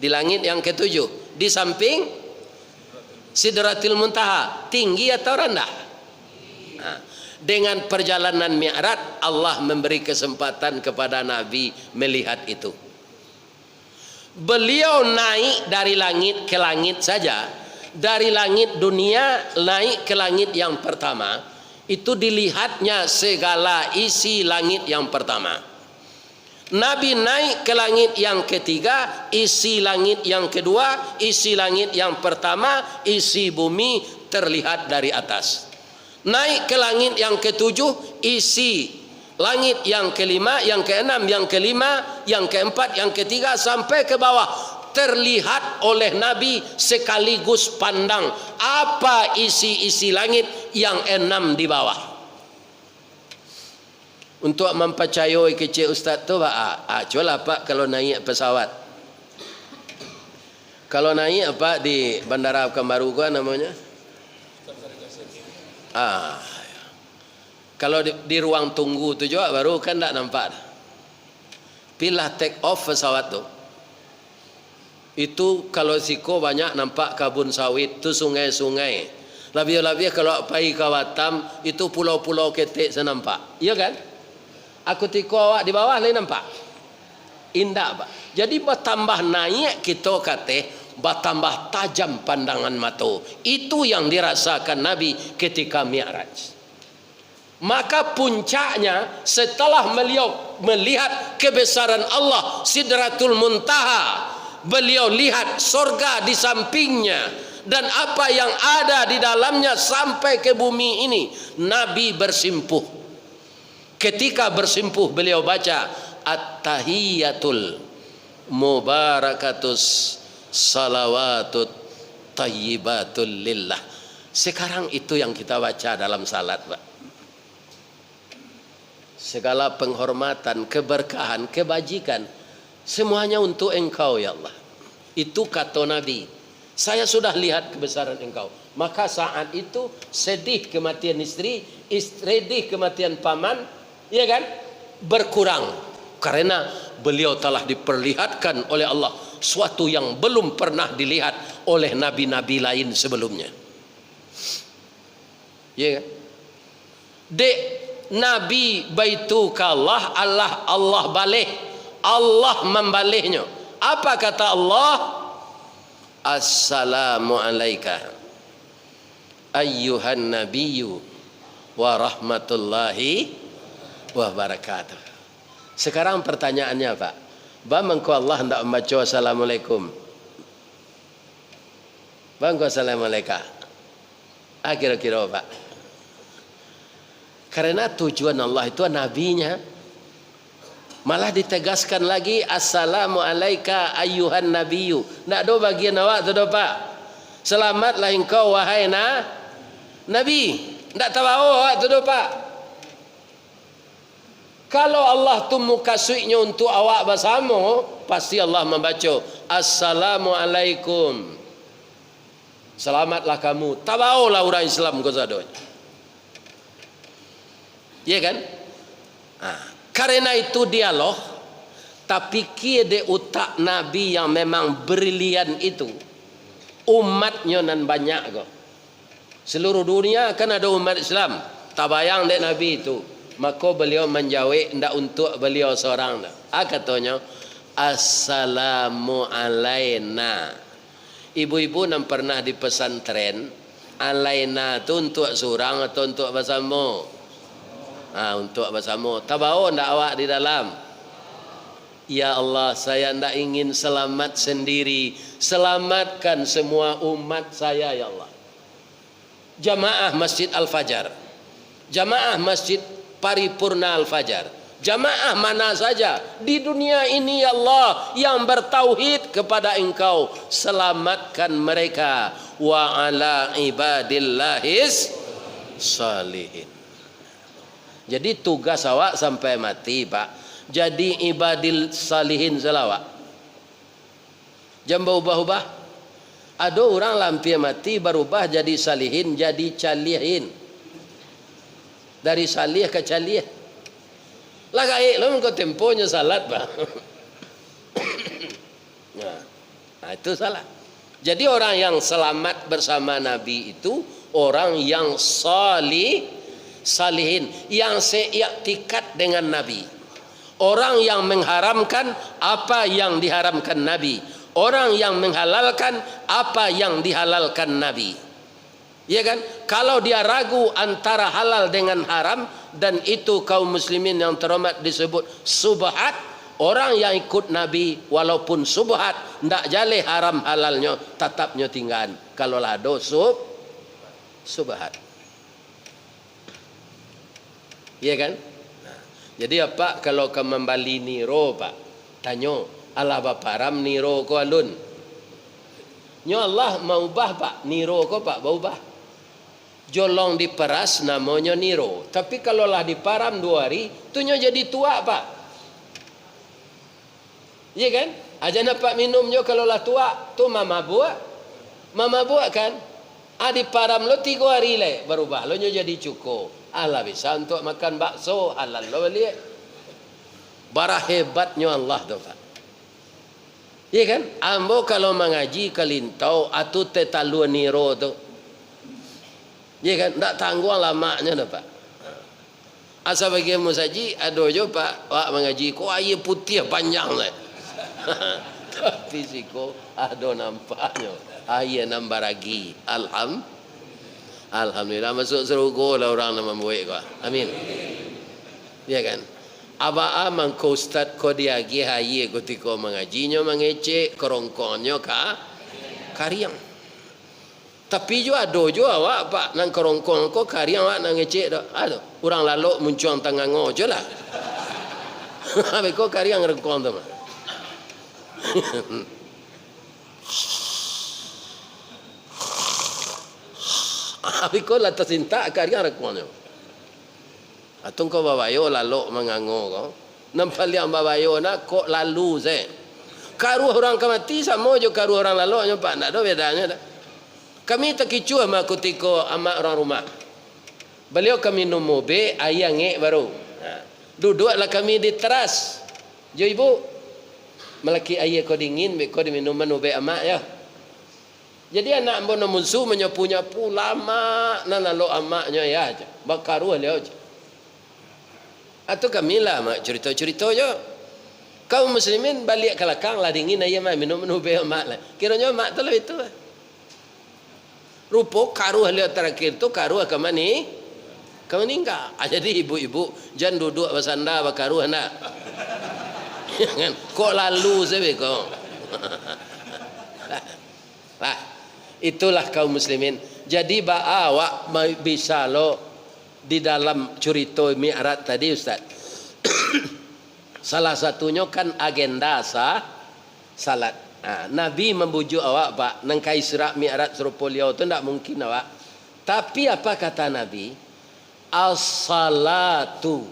Di langit yang ketujuh. Di samping Sidratil Muntaha. Tinggi atau rendah? Nah. Dengan perjalanan Mi'raj Allah memberi kesempatan kepada Nabi melihat itu. Beliau naik dari langit ke langit saja, dari langit dunia naik ke langit yang pertama, itu dilihatnya segala isi langit yang pertama. Nabi naik ke langit yang ketiga, isi langit yang kedua, isi langit yang pertama, isi bumi terlihat dari atas. Naik ke langit yang ketujuh, isi Langit yang kelima, yang keenam, yang kelima, yang keempat, yang ketiga sampai ke bawah terlihat oleh Nabi sekaligus pandang apa isi-isi langit yang enam di bawah. Untuk mempercayai kecil ustaz tu Pak, cualah Pak kalau naik pesawat. Kalau naik apa di Bandara Pekanbaru gua namanya? Kalau di ruang tunggu tu juga baru kan tak nampak. Bila take off pesawat tu, itu kalau siko banyak nampak kabun sawit tu, sungai-sungai. Lebih-lebih kalau pergi ke Batam itu pulau-pulau ketek senampak. Iya kan? Aku tiko awak di bawah lain nampak. Indah Pak. Jadi bertambah naik kita kata bertambah tajam pandangan mata. Itu yang dirasakan Nabi ketika Mi'raj. Maka puncaknya setelah beliau melihat kebesaran Allah Sidratul Muntaha, beliau lihat sorga di sampingnya dan apa yang ada di dalamnya sampai ke bumi ini. Nabi bersimpuh. Ketika bersimpuh beliau baca At-Tahiyyatul Mubarakatus Salawatut Tayyibatul Lillah. Sekarang itu yang kita baca dalam salat Pak. Segala penghormatan, keberkahan, kebajikan semuanya untuk engkau ya Allah. Itu kata Nabi. Saya sudah lihat kebesaran engkau. Maka saat itu sedih kematian istri, sedih kematian paman, ya kan? Berkurang karena beliau telah diperlihatkan oleh Allah suatu yang belum pernah dilihat oleh nabi-nabi lain sebelumnya. Ya kan? Dek Nabi baitukallah Allah balik. Allah membaliknya. Apa kata Allah? Assalamu alayka ayyuhan nabiyyu wa rahmatullahi wa barakatuh. Sekarang pertanyaannya Pak, bagaimana Allah hendak membaca assalamualaikum? Bagaimana assalamualaikum? Kira-kira Pak. Karena tujuan Allah itu nabinya. Malah ditegaskan lagi assalamu alayka ayyuhan nabiyyu. Nak do bagian awak tu do Pak. Selamatlah engkau wahai nabi. Ndak tahu awak tu do Pak. Kalau Allah tu mukasuknya untuk awak bersama, pasti Allah membaca assalamu alaikum. Selamatlah kamu. Tabaolah orang Islam kau sadonya. Ya kan? Karena itu dialog. Tapi kia de utak Nabi yang memang brilian itu. Umatnya nan banyak kok. Seluruh dunia kan ada umat Islam. Tak bayang dek Nabi itu. Maka beliau menjawab ndak untuk beliau seorang. Katanya assalamu alaina. Ibu-ibu yang pernah di pesantren, alaina itu untuk seorang atau untuk bersama? Untuk bersama. Tabaho ndak awak di dalam? Ya Allah, saya ndak ingin selamat sendiri. Selamatkan semua umat saya ya Allah. Jamaah Masjid Al-Fajar. Jamaah Masjid Paripurna Al-Fajar. Jamaah mana saja di dunia ini ya Allah yang bertauhid kepada engkau, selamatkan mereka. Wa ala ibadillahis salihin. Jadi tugas awak sampai mati Pak, jadi ibadil salihin selawat. Jangan berubah-ubah. Ada orang lampir mati berubah jadi salihin, jadi calihin. Dari salih ke calih. Lah gaik lo engkau temponya salat Pak. Nah, itu salah. Jadi orang yang selamat bersama Nabi itu orang yang salihin, yang seiktikat dengan Nabi. Orang yang mengharamkan apa yang diharamkan Nabi. Orang yang menghalalkan apa yang dihalalkan Nabi. Ya kan? Kalau dia ragu antara halal dengan haram, dan itu kaum muslimin yang terhormat disebut subhat, orang yang ikut Nabi walaupun subhat, ndak jale haram halalnya, tetapnya tinggal. Kalau lah do subhat. Ya kan? Jadi apa kalau ke membali niro pak? Tanyo, Allah baparam niro ko alun. Nyo Allah mau ubah pak, niro ko pak berubah. Jolong diperas namanya niro. Tapi kalau lah diparam 2 hari, tu nyo jadi tua pak. Iya kan? Aja nak minum nyo kalau lah tua, tu mama buat. Mama buat kan? Diparam lo 3 hari le berubah. Lo nyo jadi cukup. Allah bisa untuk makan bakso halal lo balik. Bara hebatnya Allah tu pak. Iya kan? Ambo kalau mengaji kalintau atu tetalu niro tu. Iya kan? Tak tangguh lamanya tu pak. Asa bagi musaji ado jo pak. Wak mengaji ko air putih panjang le. Tapi siko ado nampaknya air nambah lagi. Alhamdulillah masuk surga lah orang nama baik kau. Amin. Ya kan? Aba amang ko ustad ko dia gi haye ketika mengajinya mengecek kerongkonnya kariang. Tapi jo ado jo awak pak nang kerongkong ko kariang awak nang ngecek dak. Aduh, orang lalu muncuang tangan ngojo lah. Habis ko kariang rengkong tu. Habis ko lah tersinta kariang rengkongnya. Atung ko babayo lalu mengango ko. Nampak liang babayo nak kok lalu saya. Karu orang kemati sama jo karu orang lalu nyo pak nak do bedanya dah. Kami terkicu sama kutiko ama orang rumah. Beliau kami numube ayang baru. Duduklah kami di teras. Jo ibu melaki ayah ko dingin be ko diminuman ube ama ya. Jadi anak ambo namunsu menyapu-nyapu lama na lalu amaknya ya aja. Bakaru leo aja. Atau kami lah mak cerita-cerita je. Kaum muslimin balik ke belakang lah dingin ayam minum be mak lah. Kiranya mak tu lah itu. Rupa karuh lihat terakhir tu karuh ke mana? Ke meninggal. Jadi ibu-ibu jangan duduk bersandar bakaruh nak. Kan? Kok lalu sebe kau. Lah. Itulah kaum muslimin. Jadi awak bisa lo di dalam cerita Mi'raj tadi Ustaz. Salah satunya kan agenda salat. Nabi membujuk awak pak nang kai Isra Mi'raj serupa liau tu tak mungkin awak. Tapi apa kata Nabi? As-salatu.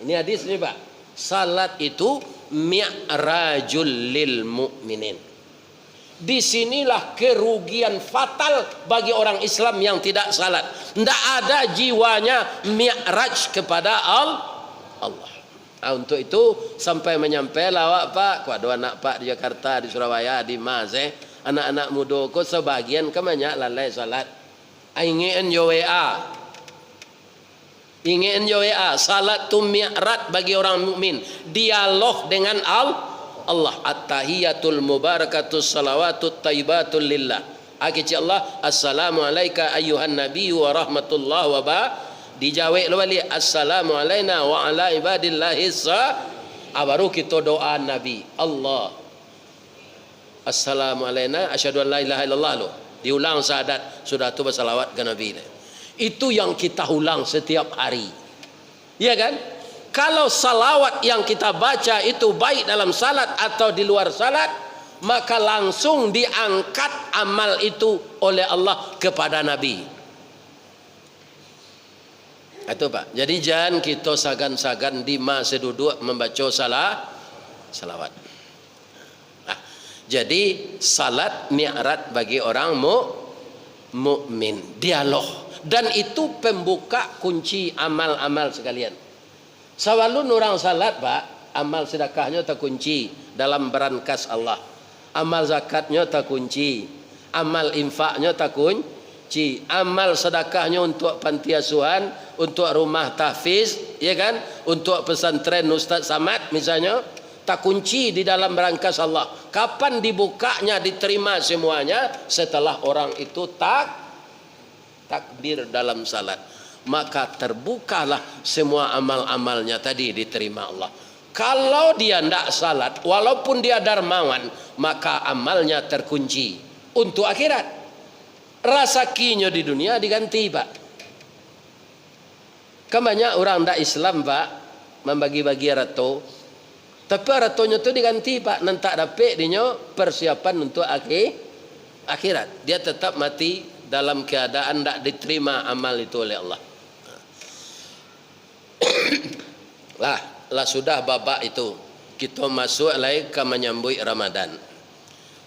Ini hadis ni pak. Salat itu mi'rajul lil mu'minin. Disinilah kerugian fatal bagi orang Islam yang tidak salat. Tidak ada jiwanya mi'raj kepada Allah. Untuk itu sampai menyampai lawak pak. Ku ada anak pak di Jakarta, di Surabaya, di Mas anak-anak muda ko sebagian kebanyak lalai salat. Ingin WA. Ingin WA. Salat tu mi'raj bagi orang mukmin. Dialog dengan Allah. At-tahiyatul mubarakatus salawatut tayyibatul lillah. Akici Allah, assalamu alayka ayyuhan nabiyyu wa rahmatullah wa dijawab lo balik assalamu alayna wa ala ibadillahi baru kita doa Nabi Allah assalamu alayna asyhadu an la ilaha illallah lo diulang syahadat sudah tu bersalawat ke Nabi. Itu yang kita ulang setiap hari. Ya kan? Kalau salawat yang kita baca itu baik dalam salat atau di luar salat, maka langsung diangkat amal itu oleh Allah kepada Nabi. Itu pak. Jadi jangan kita sagan-sagan di masa duduk membaca salawat. Jadi salat mi'raj bagi orang mukmin, dialog, dan itu pembuka kunci amal-amal sekalian. Sawalun orang salat pak, amal sedekahnya terkunci dalam berangkas Allah. Amal zakatnya terkunci, amal infaknya terkunci, amal sedekahnya untuk panti asuhan, untuk rumah tahfiz, ya kan, untuk pesantren Ustaz Samad misalnya, terkunci di dalam berangkas Allah. Kapan dibukanya, diterima semuanya? Setelah orang itu takbir dalam salat. Maka terbukalah semua amal-amalnya tadi diterima Allah. Kalau dia tidak salat, walaupun dia dermawan, maka amalnya terkunci untuk akhirat. Rasakinya di dunia diganti pak. Kan banyak orang tidak Islam pak, membagi-bagi rato. Tapi ratonya tu diganti Pak, nanti dapat dinyo persiapan untuk akhirat. Dia tetap mati dalam keadaan tak diterima amal itu oleh Allah. lah sudah babak itu. Kita masuk lagi ke menyambut Ramadan.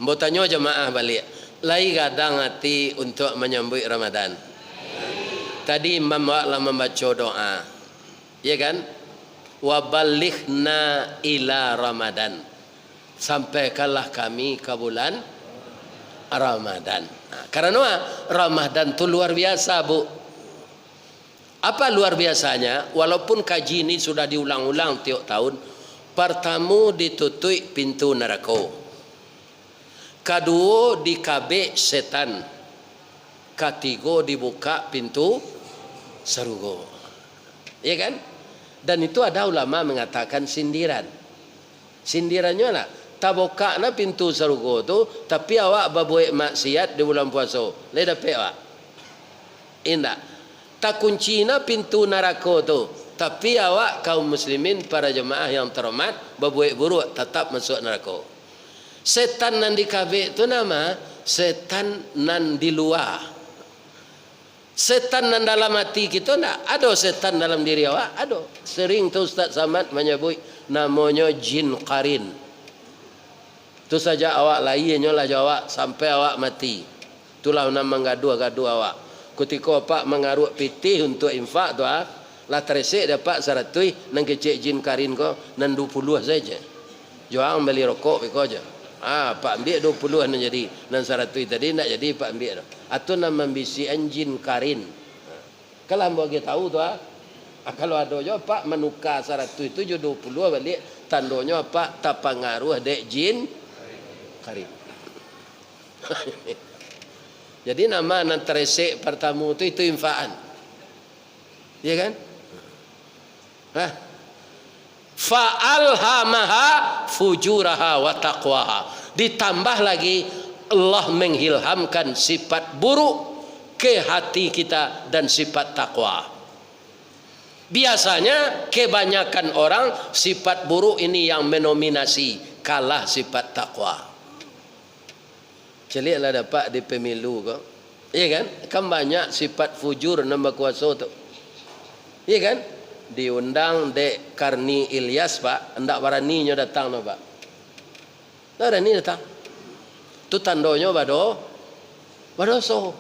Mbok tanya jemaah balik. Lagi kadang hati untuk menyambut Ramadan. Tadi Imam Wa'la membaca doa. Ya kan? Wabalighna ila Ramadan, sampaikanlah kami ke bulan Ramadan. Karena Ramadan itu luar biasa Bu. Apa luar biasanya? Walaupun kaji ini sudah diulang-ulang tiap tahun. Pertama ditutup pintu neraka, kedua dikabik setan, ketiga dibuka pintu surga. Ya kan? Dan itu ada ulama mengatakan sindiran. Sindirannya lah, taboka na pintu surga tu, tapi awak berbuat maksiat di bulan puasa. Le dapat awak. Indah. Tak kunci na pintu neraka tu, tapi awak kaum muslimin para jemaah yang terhormat berbuat buruk tetap masuk neraka. Setan nan dikabik tu nama setan nan di luar. Setan dan dalam hati kita tak ada. Setan dalam diri awak ada. Sering tu Ustaz Samad menyebut namanya jin qarin. Tu saja awak lainnya lah jawab sampai awak mati. Itulah nama menggaduh-gaduh awak. Ketika pak mengaruk pitih untuk infak tu lah teresik dapat 100 nang kecik jin qarin ko nan 20 saja. Jual beli rokok beko aja. Pak ambil 20 nak jadi nan 100 tadi nak jadi pak ambil tu. Atau nama bisi jin qarin. Kalau hamba kita tahu tu kalau ada jo pak menukar 100 itu jo 20 balik tandanya pak tak pengaruh dek jin qarin. Jadi nama nan teresik pertama itu infaan. Ya kan? Fa'alhamaha fujuraha wa taqwaha. Ditambah lagi Allah menghilhamkan sifat buruk ke hati kita dan sifat takwa. Biasanya kebanyakan orang sifat buruk ini yang mendominasi, kalah sifat takwa. Celiklah dapat di pemilu kok. Iya kan? Kan banyak sifat fujur nama kuasa tu. Iya kan? Diundang Dek Karni Ilyas Pak, hendak beraninya datang no Pak. Tak berani datang. Tu tandanya badoso.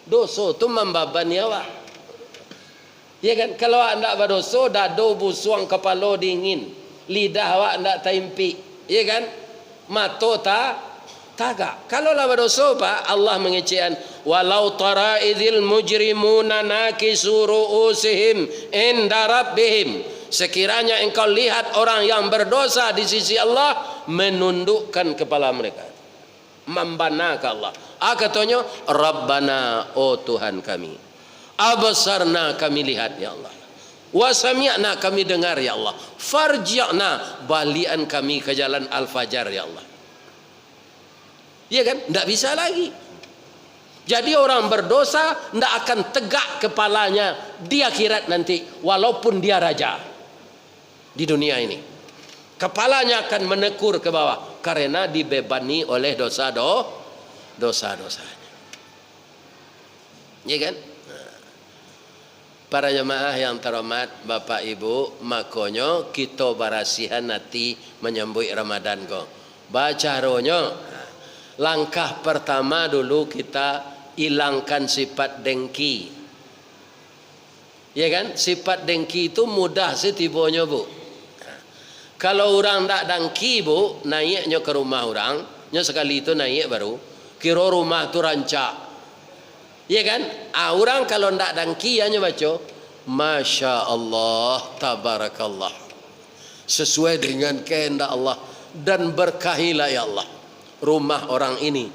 Doso tu membabani awak. Ya kan? Kalau awak hendak badoso, dado busuang kepala dingin, lidah awak hendak taimpi. Ya kan? Mato tagak. Kalau lah badoso Pak, Allah mengecekan walau tara idzil mujrimuna nakisu ru'usihim inda rabbihim. Sekiranya engkau lihat orang yang berdosa di sisi Allah menundukkan kepala mereka, membana ke Allah. Katanya Rabbana, oh Tuhan kami, abasarna kami lihat ya Allah, wasami'na kami dengar ya Allah, farji'na balian kami ke jalan al-fajar ya Allah. Ya kan? Tidak bisa lagi. Jadi orang berdosa tidak akan tegak kepalanya di akhirat nanti, walaupun dia raja di dunia ini. Kepalanya akan menekur ke bawah karena dibebani oleh dosa-dosanya. Ya kan? Para jemaah yang terhormat, Bapak Ibu, makanya kita berasihan nanti menyambut Ramadan kok. Baca ronya. Langkah pertama dulu kita hilangkan sifat dengki. Ya kan? Sifat dengki itu mudah setibanya Bu. Kalau orang tak dengki Bu, naiknya ke rumah orang, nya sekali itu naik baru, kira rumah tu rancak. Ya kan? Orang kalau tak dengki hanya baca, Masya Allah, Tabarakallah. Sesuai dengan kehendak Allah dan berkahilah ya Allah rumah orang ini.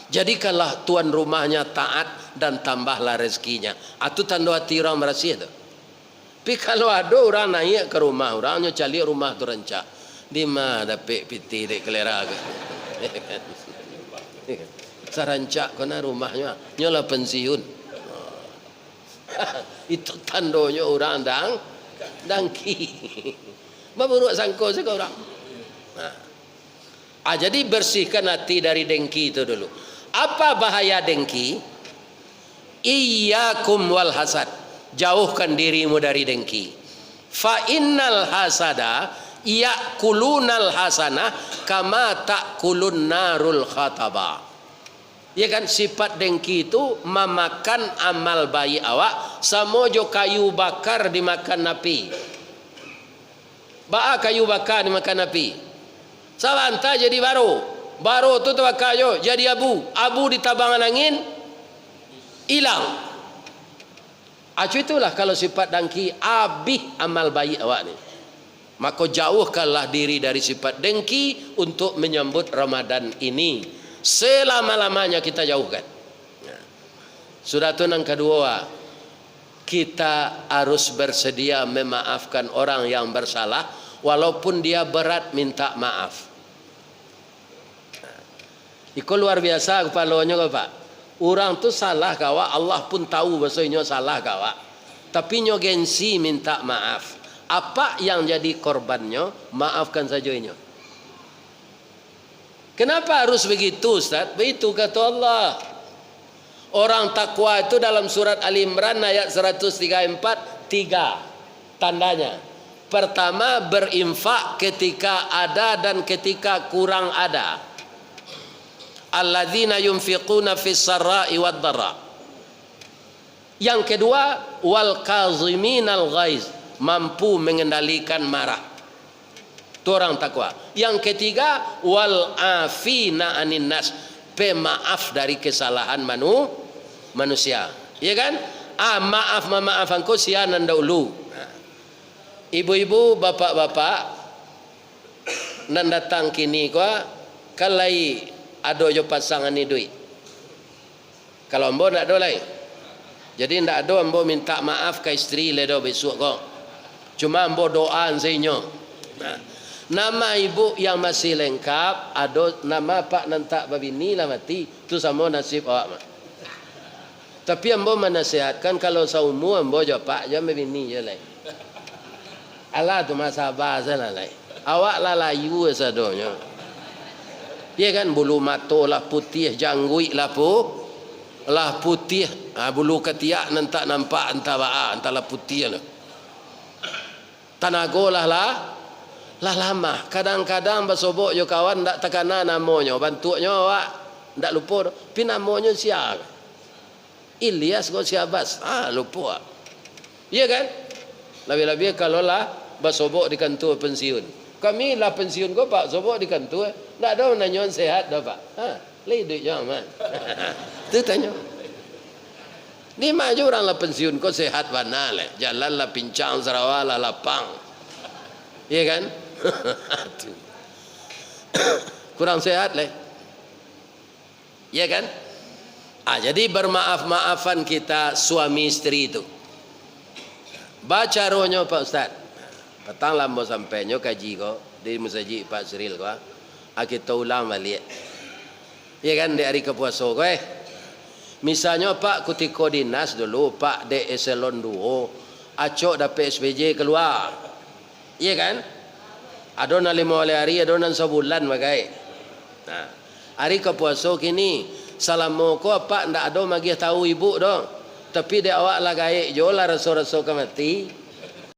Jadikanlah tuan rumahnya taat dan tambahlah rezekinya. Itu tanda hati orang merasi itu. Tapi kalau ada orang naik ke rumah orangnya cari rumah tu rancak, di mana dapat piti dek kelera ke? Sarancak kena rumahnya, nyolah pensiun. Itu tandanya orang dengki. Baburuk sangko sekarang. Jadi bersihkan hati dari dengki itu dulu. Apa bahaya dengki? Iyyakum wal hasad. Jauhkan dirimu dari dengki. Fa innal hasada ya'kulunal hasanah kama ta'kulun narul khataba. Ya kan, sifat dengki itu memakan amal baik awak samojo kayu bakar dimakan api. Ba'a kayu bakar dimakan api. Salanta jadi baru. Baru tu terbakar jadi abu. Abu ditabangan angin hilang. Itulah kalau sifat dengki habis amal baik awak ni. Maka jauhkanlah diri dari sifat dengki untuk menyambut Ramadan ini. Selama-lamanya kita jauhkan. Sudah tu yang kedua, kita harus bersedia memaafkan orang yang bersalah walaupun dia berat minta maaf. Itu luar biasa kepalanya Pak. Orang tu salah kawa, Allah pun tahu bahasanya salah kawa. Tapi nyo gengsi minta maaf. Apa yang jadi korbannya? Maafkan saja inyo. Kenapa harus begitu Ustaz? Begitu kata Allah. Orang takwa itu dalam surat Ali Imran ayat 134, 3 tandanya. Pertama, berinfak ketika ada dan ketika kurang ada. Alladzina yunfiquna fis sarra'i wad dharra. Yang kedua, wal kaziminal ghaiz, mampu mengendalikan marah. Itu orang takwa. Yang ketiga, wal afina anin nas, pemaaf dari kesalahan manusia. Ya kan? Maaf memaafan ko sianan dahulu. Ibu-ibu, bapak-bapak nan datang kini ko kalai ado jo pasangan ni duit. Kalau ambo nak do lain. Jadi ndak ada ambo minta maaf ke isteri le do besok ko. Cuma ambo doa zenyo. Nama ibu yang masih lengkap, ada nama pak nantak babini lah mati, tu sama nasib awak mah. Tapi ambo menasihatkan kalau saumu ambo jo pak jo babini je lain. Allah tu masa bahasa lah lain. Awak lah layu sadonya. Dia kan bulu mata lah putih, janggut lah putih, bulu ketiak nantak nampak entah ba'a, entah lah putih lah. Tanago lah lama. Kadang-kadang bersobok jo kawan ndak tekana namanya, bantuknya awak ndak lupa. Pi namanya siapa? Ilyas go Siabas. Lupa. Iya kan? Lebih-lebih kalau lah bersobok di kantor pensiun. Kami lah pensiun ko pak, sobok di kantor. Tak ada nanyon sehat dah pak. Lei duit jangan. Tu tanya. Ni maju orang lah pensiun ko sehat mana le. Jalan lah pincang Sarawak lah lapang. Iya kan? Kurang sehat le. Iya kan? Jadi bermaaf-maafan kita suami istri itu. Baca rohnya Pak Ustaz. Petang lambo sampai nyo kaji ko di masjid Pak Siril ko. Kita ulang balik. Ya kan di hari kepuasa ko Misalnya Pak ketika dinas dulu Pak de eselon 2 acok dapat SPJ keluar. Ya kan? Ada na 5 hari, ada na sebulan bagai. Nah, hari kepuasa kini salamu ko Pak ndak ada magi tahu ibu dong. Tapi dia awak lah gaik jo lah rasa-rasa kemati.